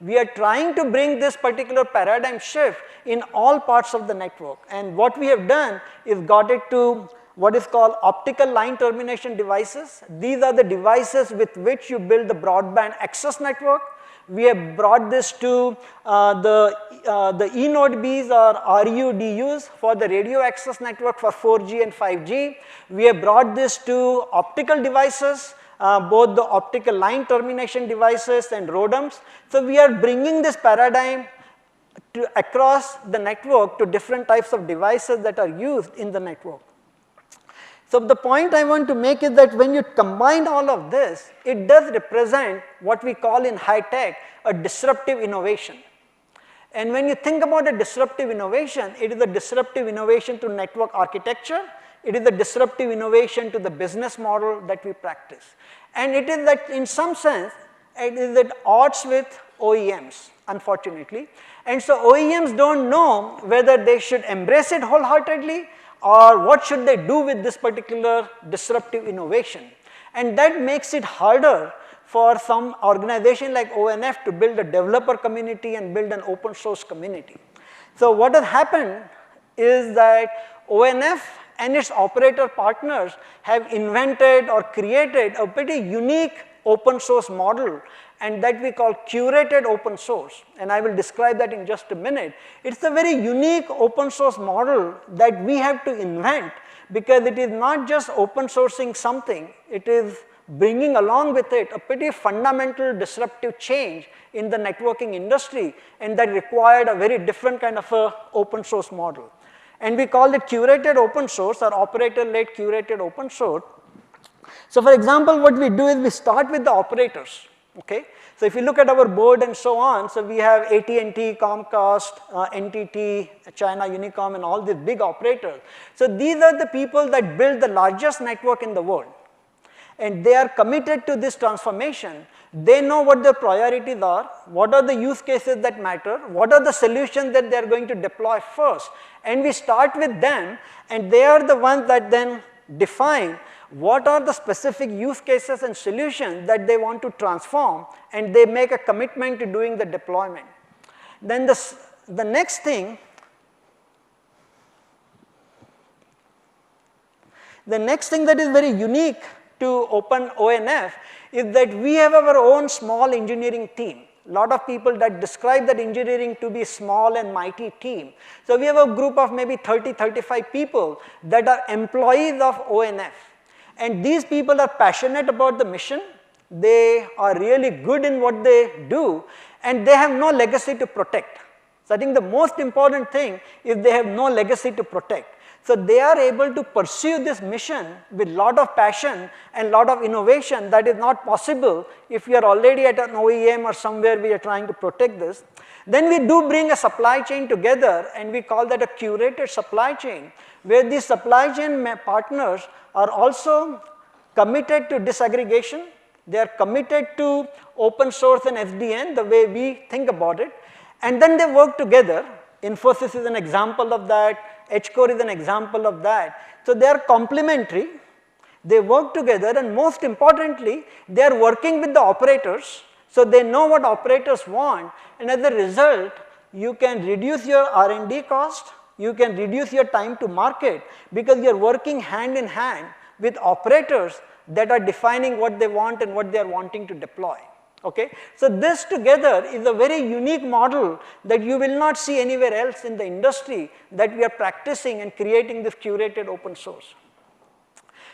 We are trying to bring this particular paradigm shift in all parts of the network. And what we have done is got it to what is called optical line termination devices. These are the devices with which you build the broadband access network. We have brought this to the E-node Bs or RUDUs for the radio access network for 4G and 5G. We have brought this to optical devices, both the optical line termination devices and ROADMs. So we are bringing this paradigm across the network to different types of devices that are used in the network. So the point I want to make is that when you combine all of this, it does represent what we call in high tech a disruptive innovation. And when you think about a disruptive innovation, it is a disruptive innovation to network architecture. It is a disruptive innovation to the business model that we practice. And it is that in some sense, it is at odds with OEMs, unfortunately. And so OEMs don't know whether they should embrace it wholeheartedly or what should they do with this particular disruptive innovation. And that makes it harder for some organization like ONF to build a developer community and build an open source community. So what has happened is that ONF and its operator partners have invented or created a pretty unique open source model, and that we call curated open source, and I will describe that in just a minute. It's a very unique open source model that we have to invent, because it is not just open sourcing something, it is bringing along with it a pretty fundamental disruptive change in the networking industry, and that required a very different kind of a open source model. and we call it curated open source or operator-led curated open source. So for example, what we do is we start with the operators, okay. So if you look at our board and so on, so we have AT&T, Comcast, NTT, China Unicom and all these big operators. So these are the people that build the largest network in the world, and they are committed to this transformation. They know what their priorities are, what are the use cases that matter, what are the solutions that they are going to deploy first, and we start with them, and they are the ones that then define what are the specific use cases and solutions that they want to transform, and they make a commitment to doing the deployment. Then the next thing, that is very unique to Open ONF is that we have our own small engineering team. A lot of people that describe that engineering to be small and mighty team. So we have a group of maybe 30, 35 people that are employees of ONF. And these people are passionate about the mission, they are really good in what they do, and they have no legacy to protect. So I think the most important thing is they have no legacy to protect. So they are able to pursue this mission with lot of passion and lot of innovation that is not possible if you are already at an OEM or somewhere we are trying to protect this. Then we do bring a supply chain together, and we call that a curated supply chain, where these supply chain partners are also committed to disaggregation, they are committed to open source and SDN the way we think about it, and then they work together. Infosys is an example of that, HCore is an example of that. So they are complementary, they work together, and most importantly, they are working with the operators, so they know what operators want, and as a result, you can reduce your R&D cost, you can reduce your time to market, because you are working hand in hand with operators that are defining what they want and what they are wanting to deploy. Okay? So this together is a very unique model that you will not see anywhere else in the industry, that we are practicing and creating this curated open source.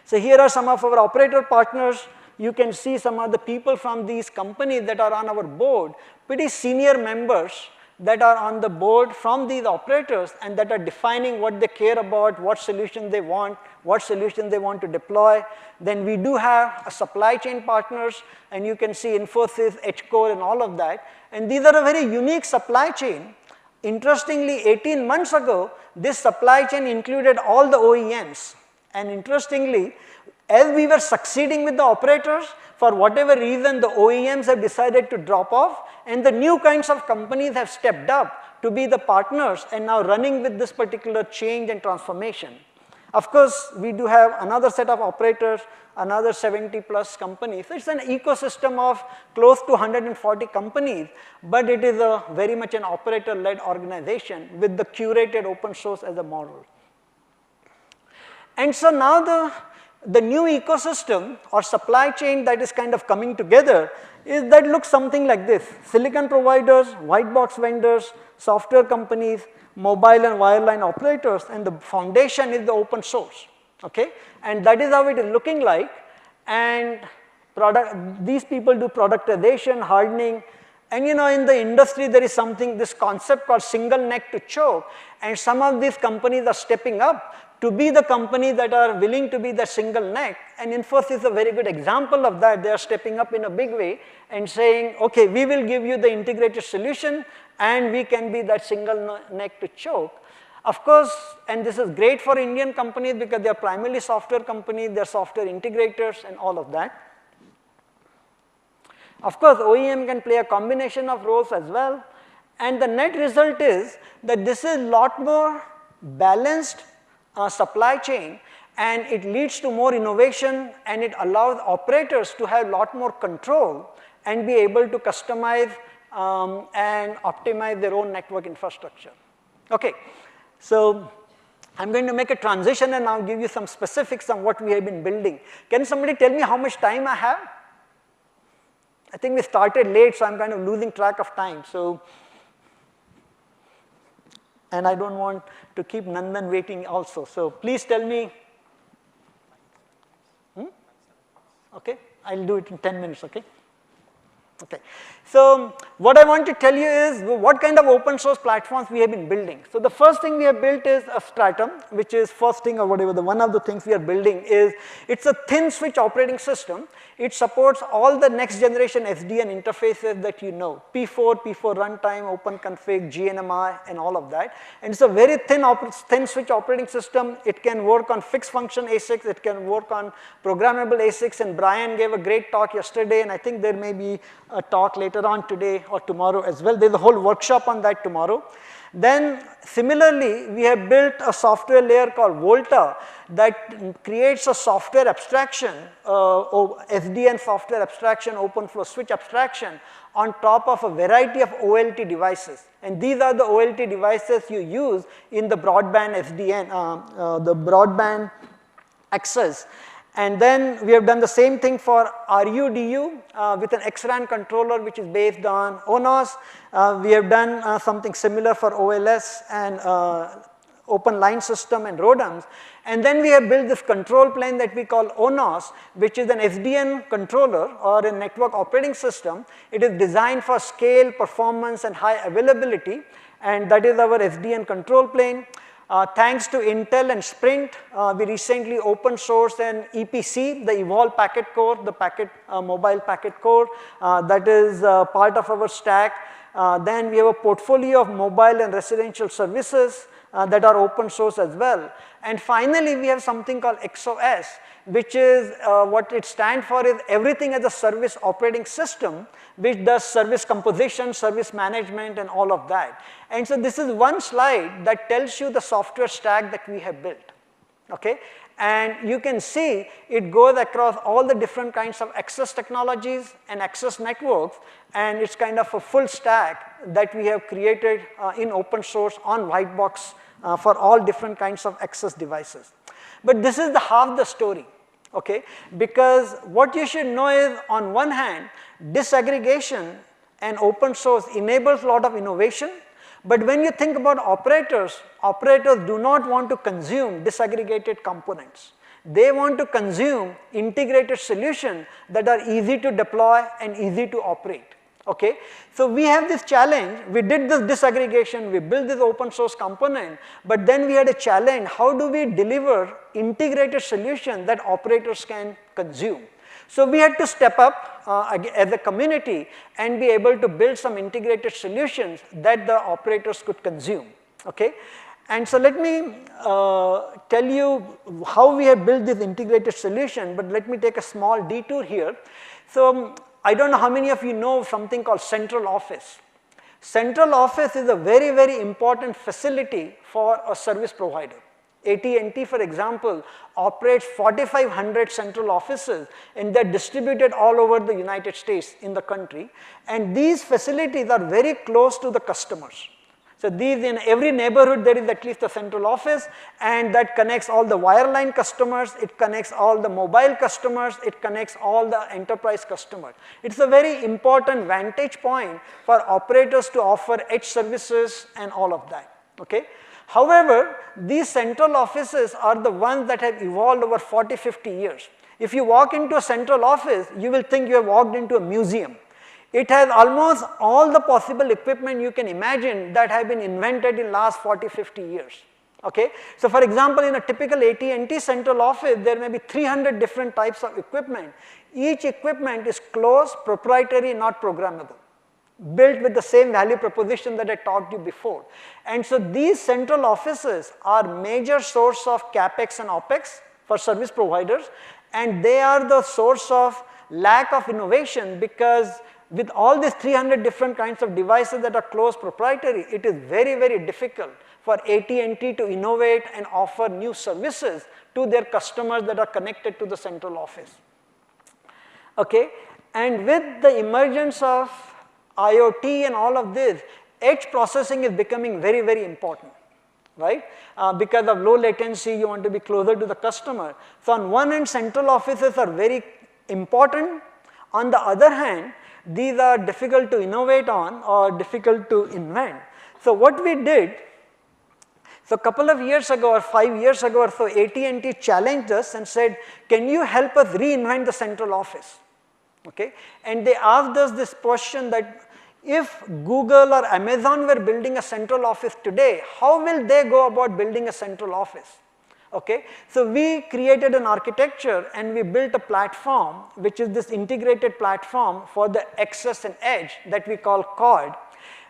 So here are some of our operator partners. You can see some of the people from these companies that are on our board, pretty senior members that are on the board from these operators, and that are defining what they care about, what solution they want, what solution they want to deploy. Then we do have a supply chain partners, and you can see Infosys, HCore and all of that. And these are a very unique supply chain. Interestingly, 18 months ago, this supply chain included all the OEMs. And interestingly, as we were succeeding with the operators, for whatever reason the OEMs have decided to drop off, and the new kinds of companies have stepped up to be the partners and now running with this particular change and transformation. Of course, we do have another set of operators, another 70 plus companies. So it's an ecosystem of close to 140 companies, but it is a very much an operator-led organization with the curated open source as a model. And so now the new ecosystem or supply chain that is kind of coming together is that looks something like this: silicon providers, white box vendors, software companies, mobile and wireline operators, and the foundation is the open source. Okay? And that is how it is looking like. And these people do productization, hardening, and in the industry there is this concept called single neck to choke, and some of these companies are stepping up to be the companies that are willing to be the single neck, and Infosys is a very good example of that. They are stepping up in a big way and saying, okay, we will give you the integrated solution, and we can be that single neck to choke. Of course, and this is great for Indian companies because they are primarily software companies, they are software integrators and all of that. Of course, OEM can play a combination of roles as well, and the net result is that this is a lot more balanced supply chain, and it leads to more innovation, and it allows operators to have a lot more control and be able to customize and optimize their own network infrastructure. Okay, so I'm going to make a transition and now give you some specifics on what we have been building. Can somebody tell me how much time I have? I think we started late, so I'm kind of losing track of time. So, and I don't want to keep Nandan waiting also. So please tell me. Okay, I'll do it in 10 minutes, okay? Okay. So what I want to tell you is what kind of open source platforms we have been building. So the first thing we have built is a Stratum, which is first thing or whatever, the one of the things we are building is, it's a thin switch operating system. It supports all the next generation SDN interfaces that you know, P4 runtime, OpenConfig, GNMI and all of that. And it's a very thin switch operating system. It can work on fixed function ASICs, it can work on programmable ASICs, and Brian gave a great talk yesterday, and I think there may be a talk later on today or tomorrow as well. There's a whole workshop on that tomorrow. Then similarly, we have built a software layer called Volta that creates a software abstraction, SDN software abstraction, open flow switch abstraction on top of a variety of OLT devices. And these are the OLT devices you use in the broadband SDN, the broadband access. And then we have done the same thing for RUDU with an XRAN controller which is based on ONOS. We have done something similar for OLS and open line system and ROADMs. And then we have built this control plane that we call ONOS, which is an SDN controller or a network operating system. It is designed for scale, performance and high availability, and that is our SDN control plane. Thanks to Intel and Sprint, we recently open sourced an EPC, the Evolve Packet Core, the mobile packet core, that is part of our stack. Then we have a portfolio of mobile and residential services that are open source as well. And finally, we have something called XOS, which is what it stands for is everything as a service operating system, which does service composition, service management and all of that. And so this is one slide that tells you the software stack that we have built, okay? And you can see it goes across all the different kinds of access technologies and access networks, and it's kind of a full stack that we have created in open source on white box for all different kinds of access devices. But this is the half the story, okay? Because what you should know is, on one hand, disaggregation and open source enables a lot of innovation. But when you think about operators, operators do not want to consume disaggregated components. They want to consume integrated solutions that are easy to deploy and easy to operate. Okay? So we have this challenge, we did this disaggregation, we built this open source component, but then we had a challenge, how do we deliver integrated solutions that operators can consume? So we had to step up as a community and be able to build some integrated solutions that the operators could consume, okay? And so let me tell you how we have built this integrated solution, but let me take a small detour here. So I don't know how many of you know something called central office. Central office is a very, very important facility for a service provider. AT&T, for example, operates 4,500 central offices, and they're distributed all over the United States in the country. And these facilities are very close to the customers. So these, in every neighborhood there is at least a central office, and that connects all the wireline customers, it connects all the mobile customers, it connects all the enterprise customers. It's a very important vantage point for operators to offer edge services and all of that, okay? However, these central offices are the ones that have evolved over 40, 50 years. If you walk into a central office, you will think you have walked into a museum. It has almost all the possible equipment you can imagine that have been invented in last 40, 50 years. Okay? So for example, in a typical AT&T central office, there may be 300 different types of equipment. Each equipment is closed, proprietary, not programmable, built with the same value proposition that I talked to you before. And so these central offices are major source of CapEx and OpEx for service providers, and they are the source of lack of innovation, because with all these 300 different kinds of devices that are closed proprietary, it is very, very difficult for AT&T to innovate and offer new services to their customers that are connected to the central office. Okay? And with the emergence of IoT and all of this, edge processing is becoming very, very important, right? Because of low latency, you want to be closer to the customer. So on one hand, central offices are very important. On the other hand, these are difficult to innovate on or difficult to invent. So what we did, so a couple of years ago or 5 years ago or so, AT&T challenged us and said, can you help us reinvent the central office? okay? And they asked us this question that if Google or Amazon were building a central office today, how will they go about building a central office? Okay, so we created an architecture and we built a platform which is this integrated platform for the access and edge that we call CORD,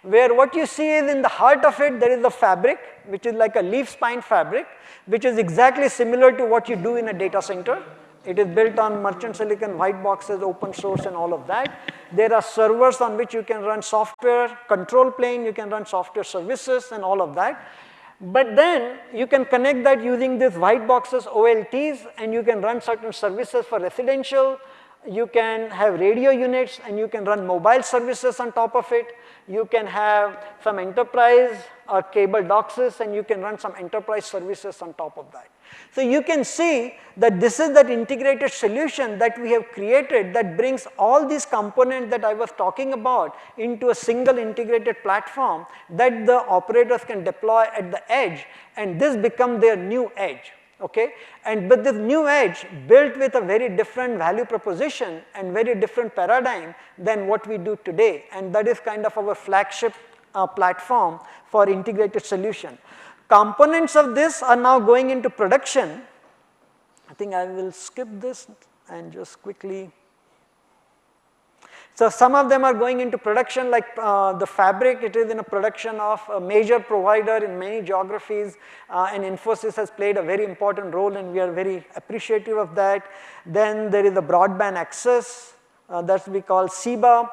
where what you see is in the heart of it there is a fabric which is like a leaf spine fabric, which is exactly similar to what you do in a data center. It is built on merchant silicon, white boxes, open source and all of that. There are servers on which you can run software, control plane, you can run software services and all of that. But then you can connect that using these white boxes, OLTs, and you can run certain services for residential. You can have radio units and you can run mobile services on top of it. You can have some enterprise or cable DOCSIS and you can run some enterprise services on top of that. So you can see that this is that integrated solution that we have created that brings all these components that I was talking about into a single integrated platform that the operators can deploy at the edge, and this becomes their new edge. Okay, but this new edge built with a very different value proposition and very different paradigm than what we do today, and that is kind of our flagship platform for integrated solution. Components of this are now going into production. I think I will skip this and just quickly. So some of them are going into production, like the fabric, it is in a production of a major provider in many geographies, and Infosys has played a very important role and we are very appreciative of that. Then there is the broadband access, that we call SIBA.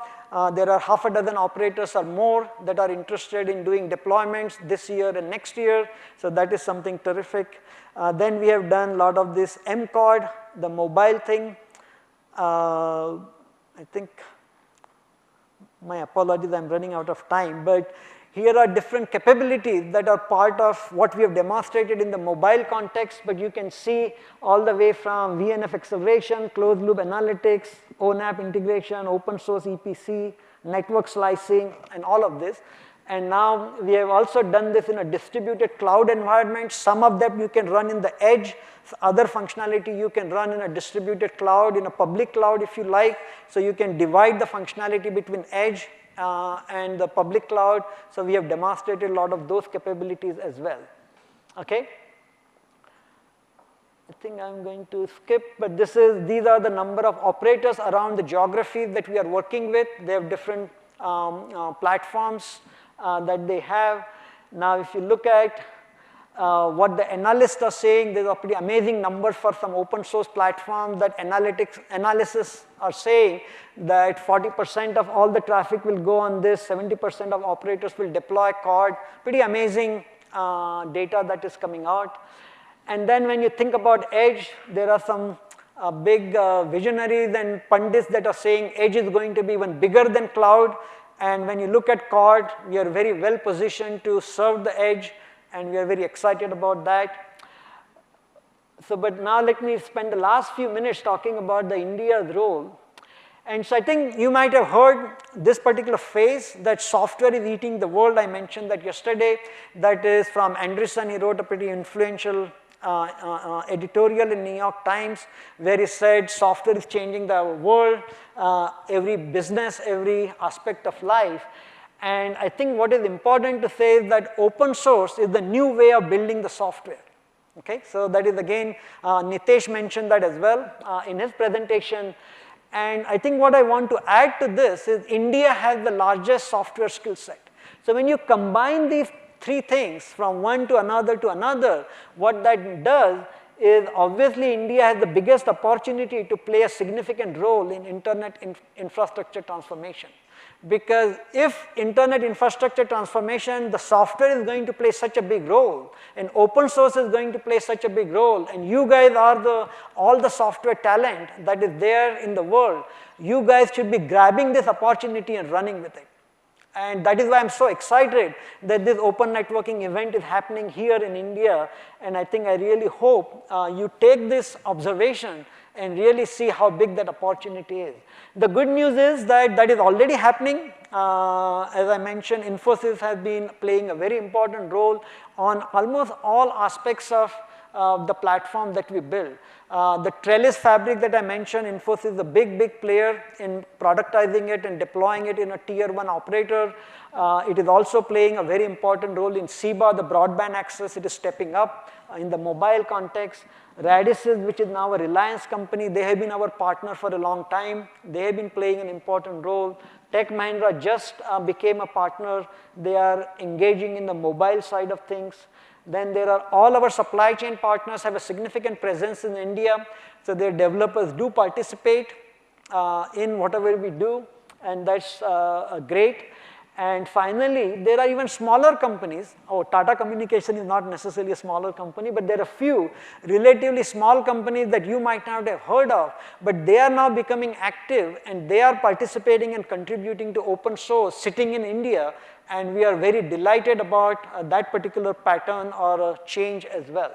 There are half a dozen operators or more that are interested in doing deployments this year and next year, so that is something terrific. Then we have done a lot of this MCOD, the mobile thing. I think, my apologies, I am running out of time, but here are different capabilities that are part of what we have demonstrated in the mobile context, but you can see all the way from VNF acceleration, closed loop analytics, ONAP integration, open source EPC, network slicing, and all of this. And now we have also done this in a distributed cloud environment. Some of them you can run in the edge, other functionality you can run in a distributed cloud, in a public cloud if you like. So you can divide the functionality between edge and the public cloud. So we have demonstrated a lot of those capabilities as well. Okay. I think I'm going to skip, but these are the number of operators around the geographies that we are working with. They have different platforms that they have. Now if you look at what the analysts are saying, there's a pretty amazing number for some open source platforms that analysis are saying that 40% of all the traffic will go on this, 70% of operators will deploy CORD. Pretty amazing data that is coming out. And then when you think about edge, there are some big visionaries and pundits that are saying edge is going to be even bigger than cloud. And when you look at CORD, we are very well positioned to serve the edge, and we are very excited about that. So, but now let me spend the last few minutes talking about the India's role. And so I think you might have heard this particular phrase that software is eating the world. I mentioned that yesterday. That is from Anderson. He wrote a pretty influential editorial in New York Times where he said software is changing the world, every business, every aspect of life. And I think what is important to say is that open source is the new way of building the software. Okay, so that is again, Nitesh mentioned that as well in his presentation. And I think what I want to add to this is India has the largest software skill set. So when you combine these three things from one to another, what that does is obviously India has the biggest opportunity to play a significant role in internet infrastructure transformation. Because if internet infrastructure transformation, the software is going to play such a big role, and open source is going to play such a big role, and you guys are all the software talent that is there in the world, you guys should be grabbing this opportunity and running with it. And that is why I'm so excited that this open networking event is happening here in India, and I think I really hope you take this observation and really see how big that opportunity is. The good news is that that is already happening. As I mentioned, Infosys has been playing a very important role on almost all aspects of the platform that we build. The trellis fabric that I mentioned, Infosys is a big player in productizing it and deploying it in a tier 1 operator. It is also playing a very important role in SIBA, the broadband access. It is stepping up in the mobile context. Radisys, which is now a Reliance company, they have been our partner for a long time. They have been playing an important role. Tech Mahindra just became a partner. They are engaging in the mobile side of things. Then there are all our supply chain partners have a significant presence in India. So their developers do participate in whatever we do, and that's great. And finally, there are even smaller companies. Tata Communication is not necessarily a smaller company, but there are a few relatively small companies that you might not have heard of, but they are now becoming active and they are participating and contributing to open source sitting in India, and we are very delighted about that particular pattern or change as well.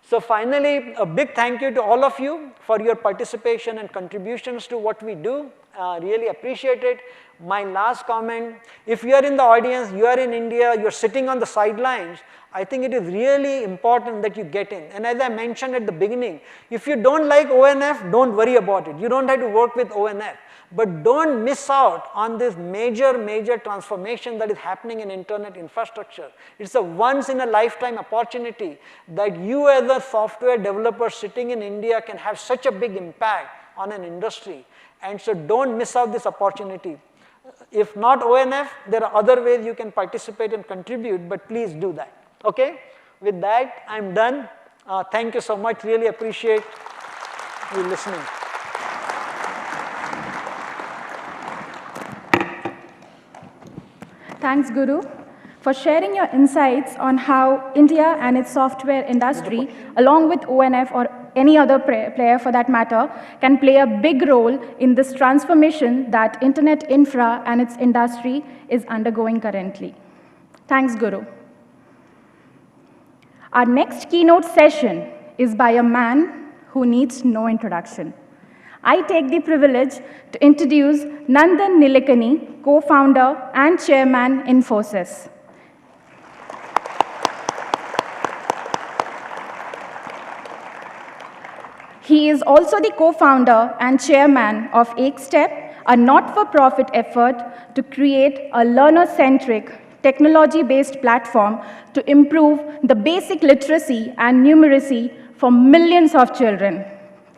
So finally, a big thank you to all of you for your participation and contributions to what we do. Really appreciate it. My last comment, if you are in the audience, you are in India, you are sitting on the sidelines, I think it is really important that you get in. And as I mentioned at the beginning, if you don't like ONF, don't worry about it. You don't have to work with ONF. But don't miss out on this major transformation that is happening in internet infrastructure. It's a once in a lifetime opportunity that you as a software developer sitting in India can have such a big impact on an industry. And so don't miss out this opportunity. If not ONF, there are other ways you can participate and contribute, but please do that. Okay? With that, I'm done. Thank you so much. Really appreciate you listening. Thanks, Guru, for sharing your insights on how India and its software industry, along with ONF or any other player for that matter, can play a big role in this transformation that internet infra and its industry is undergoing currently. Thanks, Guru. Our next keynote session is by a man who needs no introduction. I take the privilege to introduce Nandan Nilekani, co-founder and chairman, Infosys. He is also the co-founder and chairman of EkStep, a not-for-profit effort to create a learner-centric, technology-based platform to improve the basic literacy and numeracy for millions of children.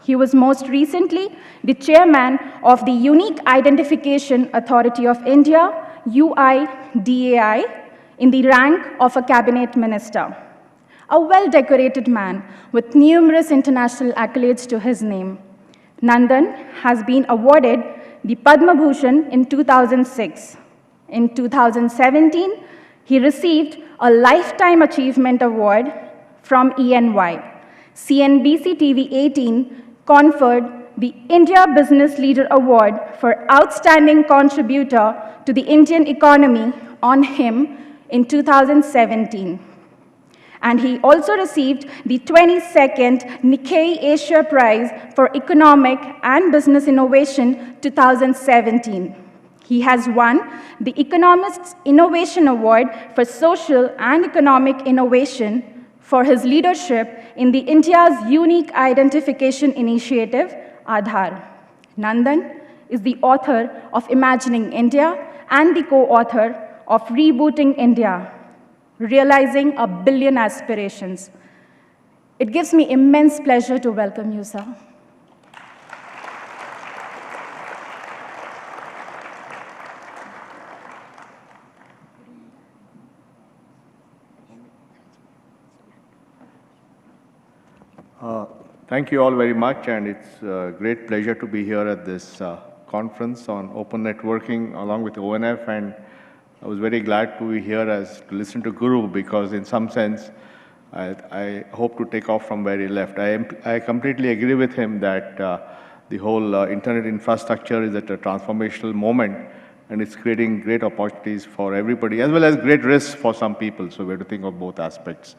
He was most recently the chairman of the Unique Identification Authority of India, UIDAI, in the rank of a cabinet minister. A well-decorated man with numerous international accolades to his name. Nandan has been awarded the Padma Bhushan in 2006. In 2017, he received a Lifetime Achievement Award from ENY. CNBC TV 18 conferred the India Business Leader Award for Outstanding Contributor to the Indian Economy on him in 2017. And he also received the 22nd Nikkei Asia Prize for Economic and Business Innovation 2017. He has won the Economist's Innovation Award for Social and Economic Innovation for his leadership in the India's Unique Identification Initiative, Aadhaar. Nandan is the author of Imagining India and the co-author of Rebooting India, Realizing a Billion Aspirations. It gives me immense pleasure to welcome you, sir. Thank you all very much, and it's a great pleasure to be here at this conference on open networking along with ONF, and I was very glad to be here to listen to Guru, because in some sense, I hope to take off from where he left. I completely agree with him that the whole internet infrastructure is at a transformational moment, and it's creating great opportunities for everybody, as well as great risks for some people, so we have to think of both aspects.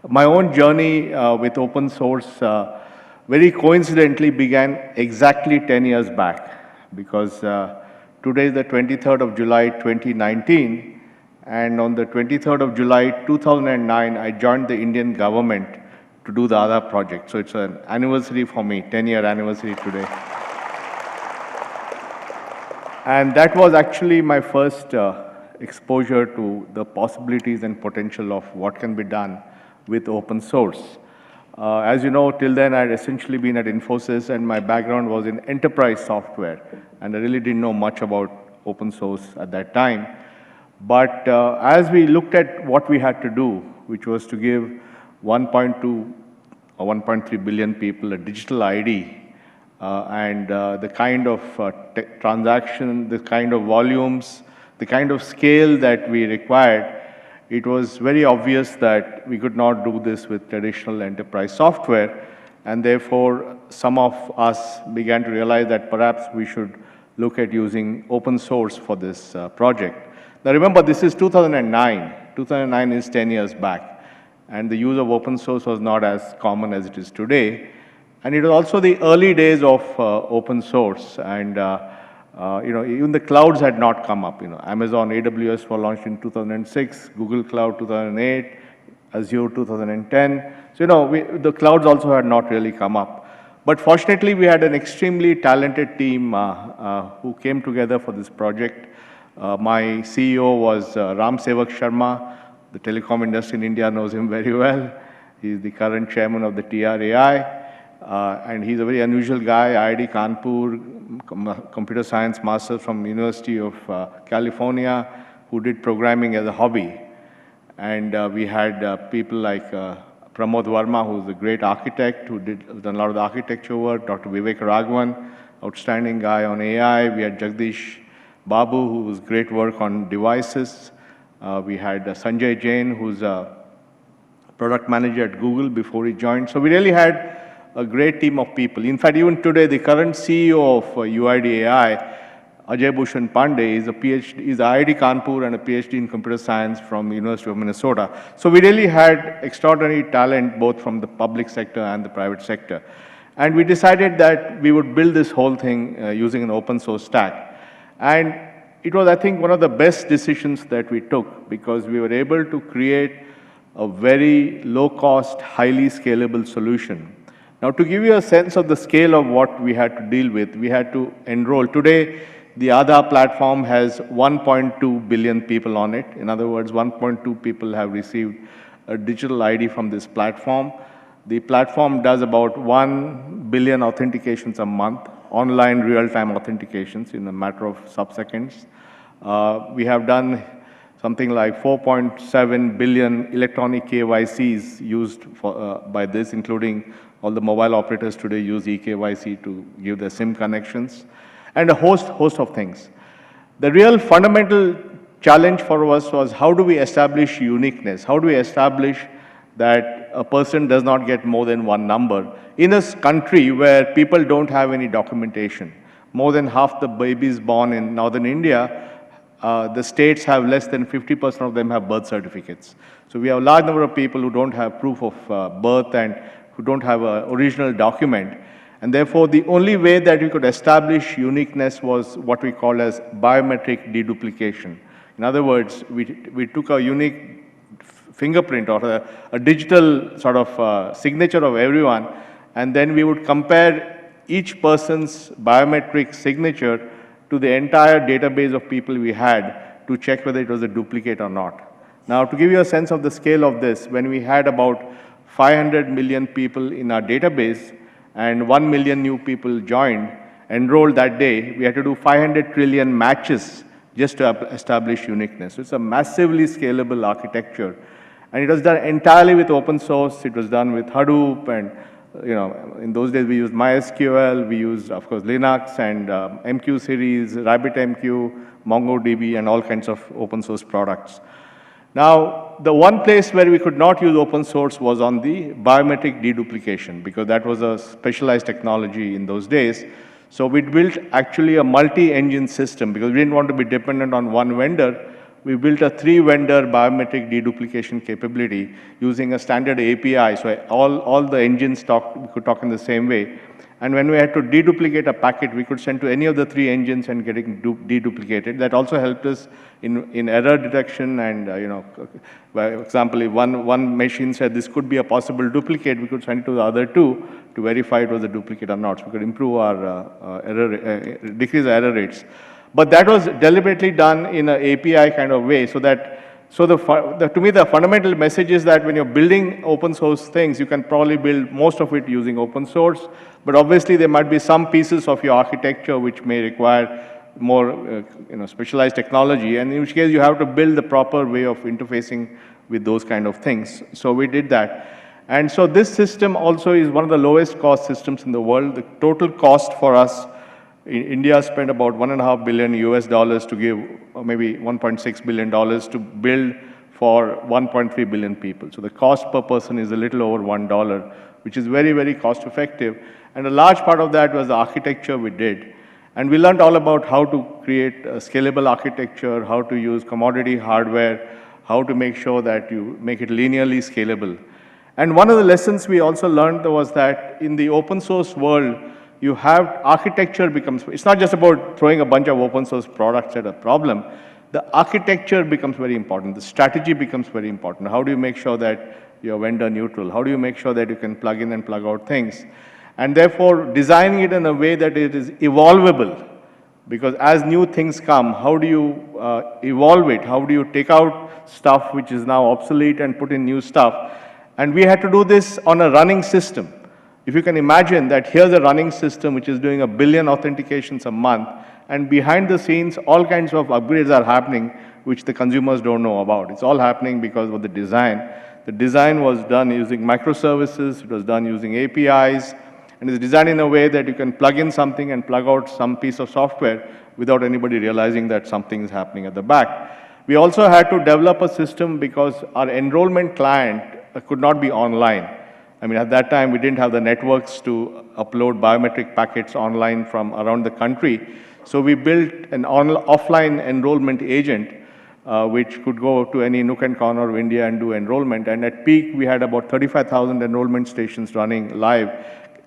My own journey with open source very coincidentally began exactly 10 years back, because today is the 23rd of July 2019, and on the 23rd of July 2009, I joined the Indian government to do the other project. So it's an anniversary for me, 10-year anniversary today. And that was actually my first exposure to the possibilities and potential of what can be done with open source. As you know, till then I had essentially been at Infosys, and my background was in enterprise software, and I really didn't know much about open source at that time. But as we looked at what we had to do, which was to give 1.2 or 1.3 billion people a digital ID, and the kind of transaction, the kind of volumes, the kind of scale that we required, it was very obvious that we could not do this with traditional enterprise software, and therefore some of us began to realize that perhaps we should look at using open source for this project. Now remember, this is 2009. 2009 is 10 years back, and the use of open source was not as common as it is today. And it was also the early days of open source, and even the clouds had not come up. Amazon AWS was launched in 2006, Google Cloud 2008, Azure 2010. So the clouds also had not really come up. But fortunately, we had an extremely talented team who came together for this project. My CEO was Ram Sevak Sharma. The telecom industry in India knows him very well. He's the current chairman of the TRAI. And he's a very unusual guy, IIT Kanpur, computer science master from University of California, who did programming as a hobby. And we had people like Pramod Verma, who's a great architect, who done a lot of the architecture work, Dr. Vivek Raghavan, outstanding guy on AI. We had Jagdish Babu, who was great work on devices. We had Sanjay Jain, who's a product manager at Google before he joined. So we really had a great team of people. In fact, even today, the current CEO of UID AI, Ajay Bhushan Pandey, is a PhD, is IIT Kanpur and a PhD in computer science from the University of Minnesota. So we really had extraordinary talent both from the public sector and the private sector. And we decided that we would build this whole thing using an open source stack. And it was, I think, one of the best decisions that we took, because we were able to create a very low-cost, highly scalable solution. Now, to give you a sense of the scale of what we had to deal with, we had to enroll. Today, the Aadhaar platform has 1.2 billion people on it. In other words, 1.2 people have received a digital ID from this platform. The platform does about 1 billion authentications a month, online real-time authentications in a matter of sub-seconds. We have done something like 4.7 billion electronic KYCs used by this, including all the mobile operators today use eKYC to give their SIM connections, and a host of things. The real fundamental challenge for us was, how do we establish uniqueness? How do we establish that a person does not get more than one number in a country where people don't have any documentation? More than half the babies born in northern India, the states have less than 50% of them have birth certificates. So we have a large number of people who don't have proof of birth and who don't have an original document. And therefore, the only way that we could establish uniqueness was what we call as biometric deduplication. In other words, we took a unique fingerprint or a digital sort of signature of everyone, and then we would compare each person's biometric signature to the entire database of people we had to check whether it was a duplicate or not. Now, to give you a sense of the scale of this, when we had about 500 million people in our database and 1 million new people enrolled that day, we had to do 500 trillion matches just to establish uniqueness. So it's a massively scalable architecture. And it was done entirely with open source. It was done with Hadoop, and in those days we used MySQL, we used, of course, Linux and MQ series, RabbitMQ, MongoDB, and all kinds of open source products. Now, the one place where we could not use open source was on the biometric deduplication, because that was a specialized technology in those days. So we built actually a multi-engine system, because we didn't want to be dependent on one vendor. We built a 3-vendor biometric deduplication capability using a standard API. So all the engines could talk in the same way. And when we had to deduplicate a packet, we could send to any of the 3 engines and get it deduplicated. That also helped us in error detection and, by example, if one machine said this could be a possible duplicate, we could send it to the other 2 to verify it was a duplicate or not. So we could improve our decrease error rates. But that was deliberately done in an API kind of way so that to me, the fundamental message is that when you're building open source things, you can probably build most of it using open source, but obviously there might be some pieces of your architecture which may require more specialized technology, and in which case you have to build the proper way of interfacing with those kind of things. So we did that. And so this system also is one of the lowest cost systems in the world. The total cost for us, India spent about $1.5 billion US to give, or maybe $1.6 billion to build for 1.3 billion people. So the cost per person is a little over $1, which is very, very cost effective. And a large part of that was the architecture we did. And we learned all about how to create a scalable architecture, how to use commodity hardware, how to make sure that you make it linearly scalable. And one of the lessons we also learned was that in the open source world, you have architecture becomes, it's not just about throwing a bunch of open source products at a problem. The architecture becomes very important. The strategy becomes very important. How do you make sure that you're vendor neutral? How do you make sure that you can plug in and plug out things? And therefore, designing it in a way that it is evolvable. Because as new things come, how do you evolve it? How do you take out stuff which is now obsolete and put in new stuff? And we had to do this on a running system. If you can imagine that here's a running system which is doing 1 billion authentications a month, and behind the scenes, all kinds of upgrades are happening which the consumers don't know about. It's all happening because of the design. The design was done using microservices, it was done using APIs, and it's designed in a way that you can plug in something and plug out some piece of software without anybody realizing that something is happening at the back. We also had to develop a system because our enrollment client could not be online. I mean, at that time, we didn't have the networks to upload biometric packets online from around the country. So we built an offline enrollment agent, which could go to any nook and corner of India and do enrollment. And at peak, we had about 35,000 enrollment stations running live,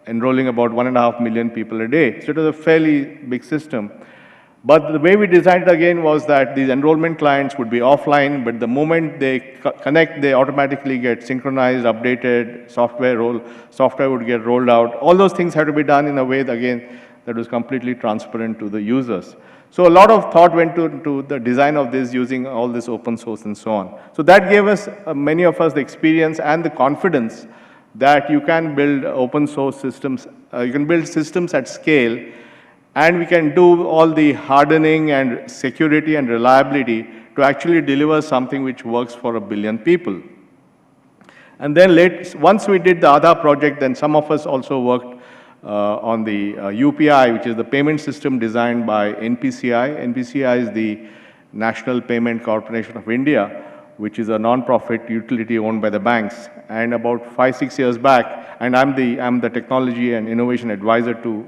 enrolling about 1.5 million people a day. So it was a fairly big system. But the way we designed it again was that these enrollment clients would be offline, but the moment they connect, they automatically get synchronized, updated, software would get rolled out. All those things had to be done in a way, again, that was completely transparent to the users. So a lot of thought went to the design of this using all this open source and so on. So that gave us, many of us, the experience and the confidence that you can build open source systems, you can build systems at scale, and we can do all the hardening and security and reliability to actually deliver something which works for 1 billion people. And then once we did the Aadhaar project, then some of us also worked on the UPI, which is the payment system designed by NPCI. NPCI is the National Payment Corporation of India, which is a non-profit utility owned by the banks. And about 5-6 years back, and I'm the technology and innovation advisor to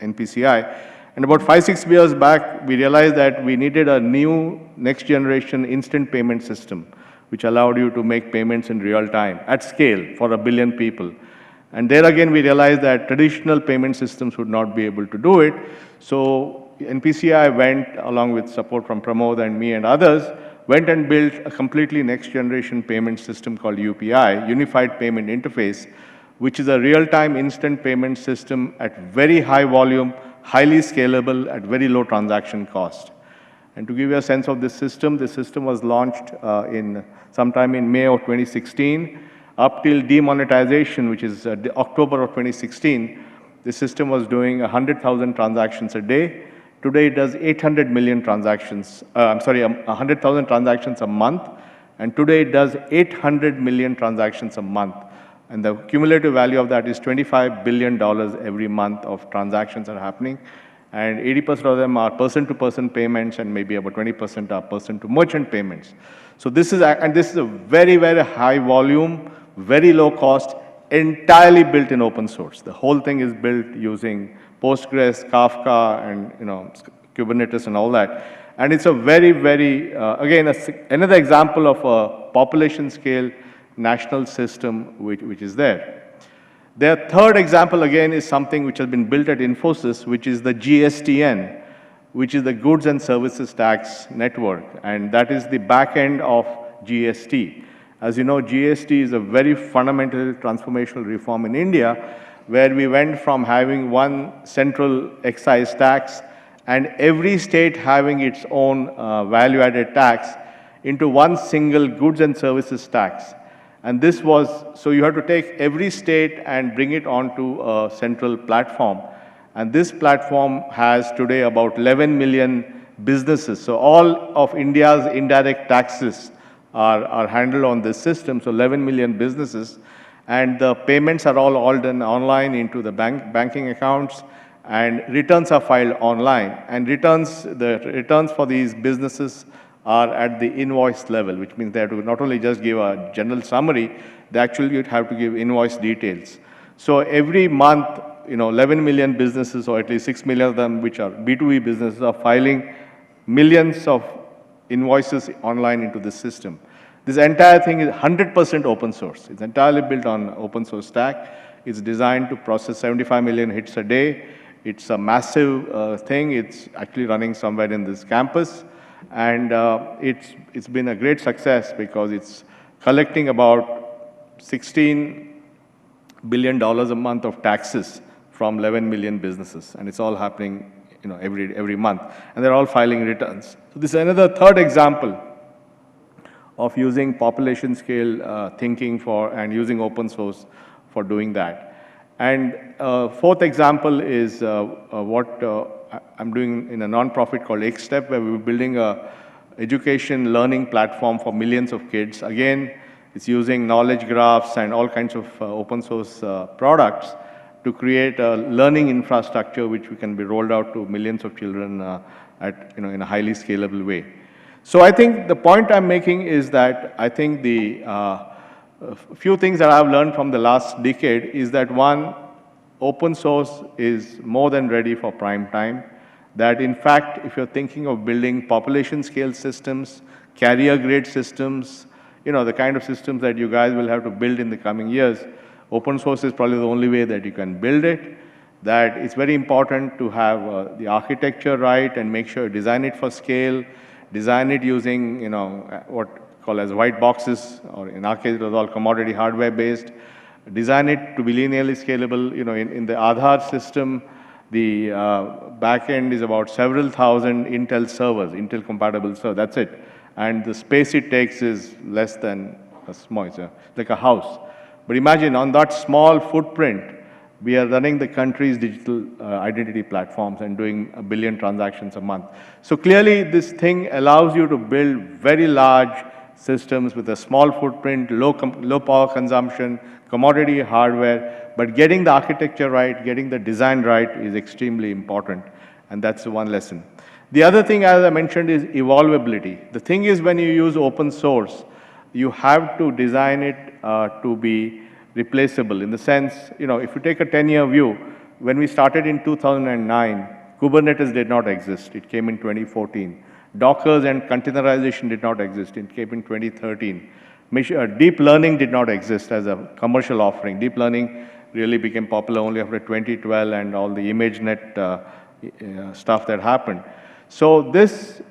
NPCI. And about 5-6 years back, we realized that we needed a new next generation instant payment system, which allowed you to make payments in real time at scale for 1 billion people. And there again, we realized that traditional payment systems would not be able to do it. So NPCI went, along with support from Pramod and me and others, went and built a completely next generation payment system called UPI, Unified Payment Interface, which is a real-time instant payment system at very high volume, highly scalable, at very low transaction cost. And to give you a sense of this system was launched sometime in May of 2016. Up till demonetization, which is October of 2016, the system was doing 100,000 transactions a day. Today it does 800 million transactions, 100,000 transactions a month. And today it does 800 million transactions a month. And the cumulative value of that is $25 billion every month of transactions are happening. And 80% of them are person-to-person payments, and maybe about 20% are person-to-merchant payments. So this is a very, very high volume, very low cost, entirely built in open source. The whole thing is built using Postgres, Kafka, and Kubernetes and all that. And it's a very, very, again, another example of a population scale national system which is there. Their third example, again, is something which has been built at Infosys, which is the GSTN, which is the Goods and Services Tax Network, and that is the back end of GST. As you know, GST is a very fundamental transformational reform in India, where we went from having one central excise tax and every state having its own value-added tax into one single goods and services tax. And this was, so you have to take every state and bring it onto a central platform. And this platform has today about 11 million businesses. So all of India's indirect taxes are handled on this system, so 11 million businesses. And the payments are all done online into the banking accounts, and returns are filed online. And the returns for these businesses are at the invoice level, which means they have to not only just give a general summary, they actually have to give invoice details. So every month, 11 million businesses, or at least 6 million of them, which are B2B businesses, are filing millions of invoices online into the system. This entire thing is 100% open source. It's entirely built on open source stack. It's designed to process 75 million hits a day. It's a massive thing. It's actually running somewhere in this campus. And it's been a great success because it's collecting about $16 billion a month of taxes from 11 million businesses. And it's all happening every month. And they're all filing returns. So this is another third example of using population scale thinking and using open source for doing that. And fourth example is what I'm doing in a nonprofit called XStep, where we're building a education learning platform for millions of kids. Again, it's using knowledge graphs and all kinds of open source products to create a learning infrastructure which can be rolled out to millions of children in a highly scalable way. So I think the point I'm making is that I think the few things that I've learned from the last decade is that one, open source is more than ready for prime time. That in fact, if you're thinking of building population scale systems, carrier grade systems, the kind of systems that you guys will have to build in the coming years, open source is probably the only way that you can build it. That it's very important to have the architecture right and make sure you design it for scale, design it using, what called as white boxes, or in our case, it was all commodity hardware based. Design it to be linearly scalable. In the Aadhaar system, the back end is about several thousand Intel servers, Intel compatible servers, that's it. And the space it takes is less than it's like a house. But imagine on that small footprint, we are running the country's digital identity platforms and doing 1 billion transactions a month. So clearly, this thing allows you to build very large systems with a small footprint, low power consumption, commodity hardware, but getting the architecture right, getting the design right is extremely important, and that's one lesson. The other thing, as I mentioned, is evolvability. The thing is, when you use open source, you have to design it to be replaceable in the sense, if you take a 10-year view, when we started in 2009, Kubernetes did not exist. It came in 2014. Dockers and containerization did not exist. It came in 2013. Deep learning did not exist as a commercial offering. Deep learning really became popular only after 2012 and all the ImageNet stuff that happened. So this,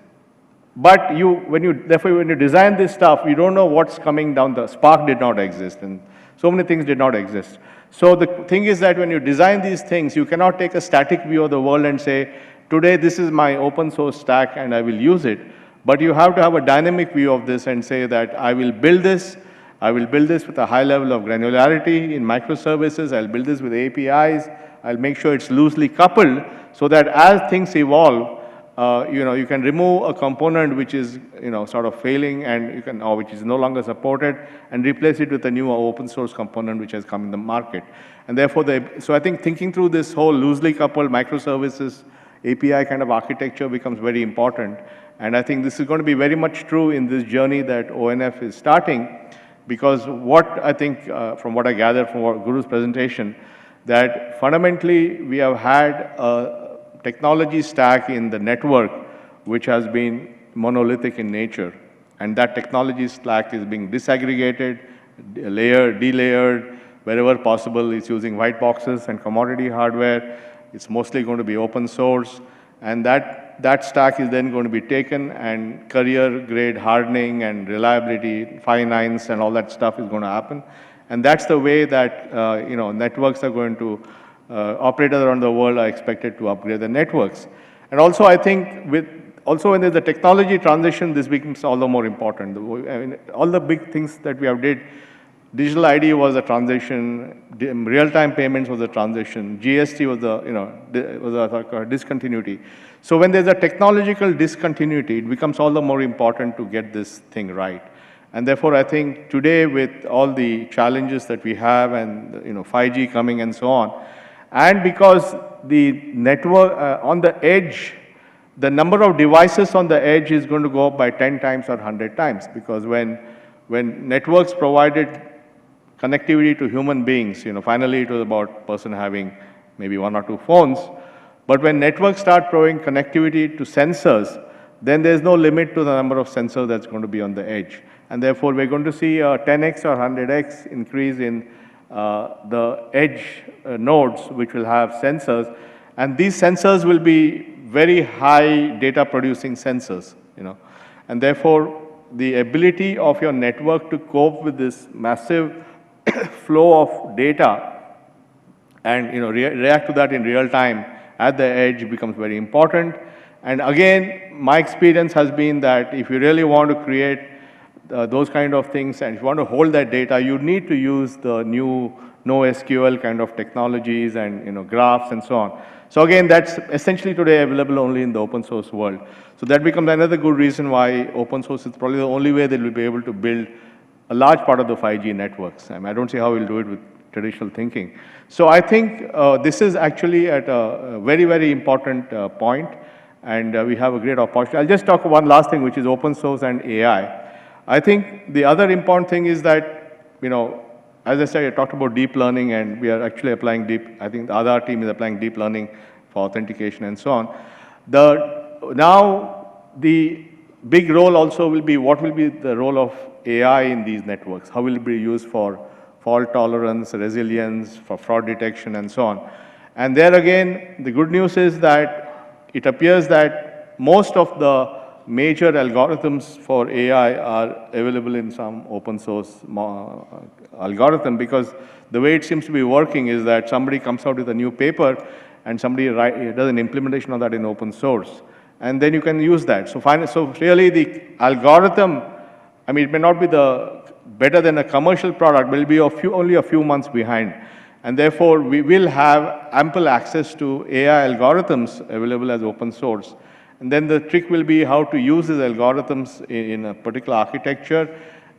but when you design this stuff, you don't know what's coming down. The Spark did not exist, and so many things did not exist. So the thing is that when you design these things, you cannot take a static view of the world and say, today this is my open source stack and I will use it. But you have to have a dynamic view of this and say that I will build this with a high level of granularity in microservices, I'll build this with APIs, I'll make sure it's loosely coupled so that as things evolve, you can remove a component which is, sort of failing and or which is no longer supported and replace it with a new open source component which has come in the market. And therefore, so I think thinking through this whole loosely coupled microservices, API kind of architecture becomes very important. And I think this is going to be very much true in this journey that ONF is starting, because what I think, from what I gathered from Guru's presentation, that fundamentally we have had a technology stack in the network which has been monolithic in nature. And that technology stack is being disaggregated, layered, delayered, wherever possible, it's using white boxes and commodity hardware. It's mostly going to be open source. And that stack is then going to be taken, and carrier-grade hardening and reliability, 5 nines and all that stuff is going to happen. And that's the way that networks are going to, operators around the world are expected to upgrade their networks. And also, I think also when there's a technology transition, this becomes all the more important. I mean, all the big things that we have did, digital ID was a transition, real-time payments was a transition, GST was a discontinuity. So when there's a technological discontinuity, it becomes all the more important to get this thing right. And therefore, I think today with all the challenges that we have and 5G coming and so on, and because the network on the edge, the number of devices on the edge is going to go up by 10 times or 100 times, because when networks provided connectivity to human beings, finally it was about person having maybe 1 or 2 phones. But when networks start providing connectivity to sensors, then there's no limit to the number of sensors that's going to be on the edge. And therefore, we're going to see a 10x or 100x increase in the edge nodes, which will have sensors. And these sensors will be very high data producing sensors, And therefore, the ability of your network to cope with this massive flow of data and react to that in real time at the edge becomes very important. And again, my experience has been that if you really want to create those kind of things, and if you want to hold that data, you need to use the new NoSQL kind of technologies and graphs and so on. So again, that's essentially today available only in the open source world. So that becomes another good reason why open source is probably the only way that we'll be able to build a large part of the 5G networks. I don't see how we'll do it with traditional thinking. So I think this is actually at a very, very important point, and we have a great opportunity. I'll just talk one last thing, which is open source and AI. I think the other important thing is that, as I said, I talked about deep learning, and we are actually applying I think the other team is applying deep learning for authentication and so on. Now, the big role also will be what will be the role of AI in these networks? How will it be used for fault tolerance, resilience, for fraud detection, and so on? And there again, the good news is that it appears that most of the major algorithms for AI are available in some open source algorithm, because the way it seems to be working is that somebody comes out with a new paper and somebody does an implementation of that in open source. And then you can use that. So really the algorithm, it may not be better than a commercial product, but it will be only a few months behind. And therefore, we will have ample access to AI algorithms available as open source. And then the trick will be how to use these algorithms in a particular architecture,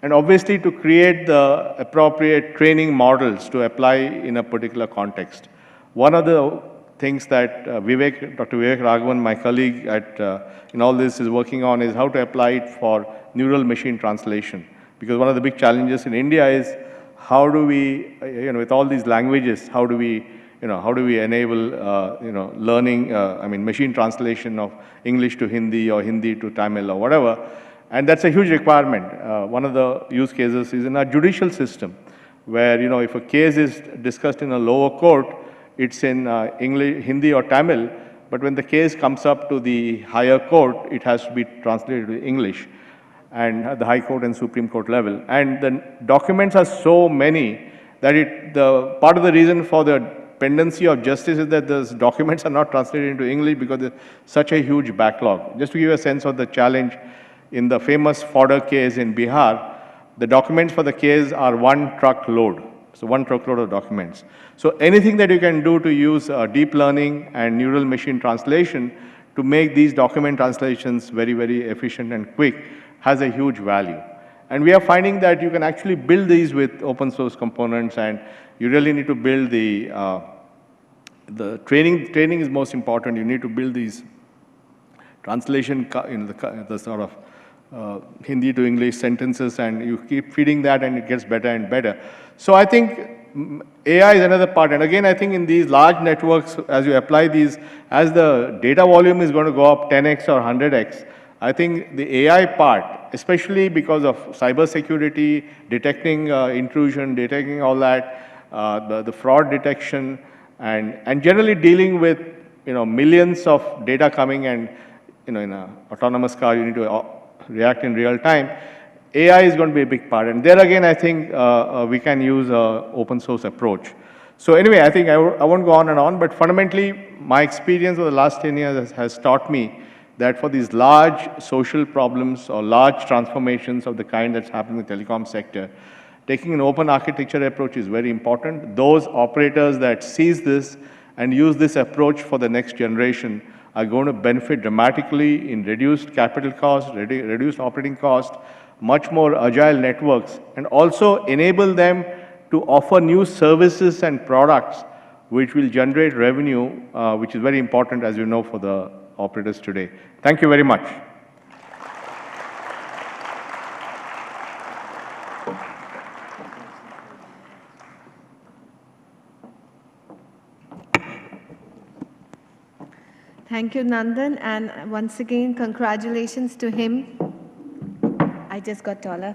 and obviously to create the appropriate training models to apply in a particular context. One of the things that Dr. Vivek Raghavan, my colleague in all this, is working on is how to apply it for neural machine translation. Because one of the big challenges in India is how do we, with all these languages, how do we enable, learning, machine translation of English to Hindi or Hindi to Tamil or whatever. And that's a huge requirement. One of the use cases is in our judicial system, where, if a case is discussed in a lower court, it's in English, Hindi or Tamil, but when the case comes up to the higher court, it has to be translated to English, and at the High Court and Supreme Court level. And the documents are so many that part of the reason for the pendency of justice is that those documents are not translated into English because there's such a huge backlog. Just to give you a sense of the challenge, in the famous fodder case in Bihar, the documents for the case are 1 truckload. So 1 truckload of documents. So anything that you can do to use deep learning and neural machine translation to make these document translations very, very efficient and quick has a huge value. And we are finding that you can actually build these with open source components, and you really need to build the training. Training is most important. You need to build these translation, the sort of Hindi to English sentences, and you keep feeding that and it gets better and better. So I think AI is another part. And again, I think in these large networks, as you apply these, as the data volume is going to go up 10x or 100x, I think the AI part, especially because of cybersecurity, detecting intrusion, detecting all that, the fraud detection, and generally dealing with, millions of data coming, and, in an autonomous car, you need to react in real time. AI is going to be a big part. And there again, I think we can use an open source approach. So anyway, I think I won't go on and on, but fundamentally, my experience over the last 10 years has taught me that for these large social problems or large transformations of the kind that's happening in the telecom sector, taking an open architecture approach is very important. Those operators that seize this and use this approach for the next generation are going to benefit dramatically in reduced capital costs, reduced operating costs, much more agile networks, and also enable them to offer new services and products which will generate revenue, which is very important, as you know, for the operators today. Thank you very much. Thank you, Nandan, and once again, congratulations to him. I just got taller.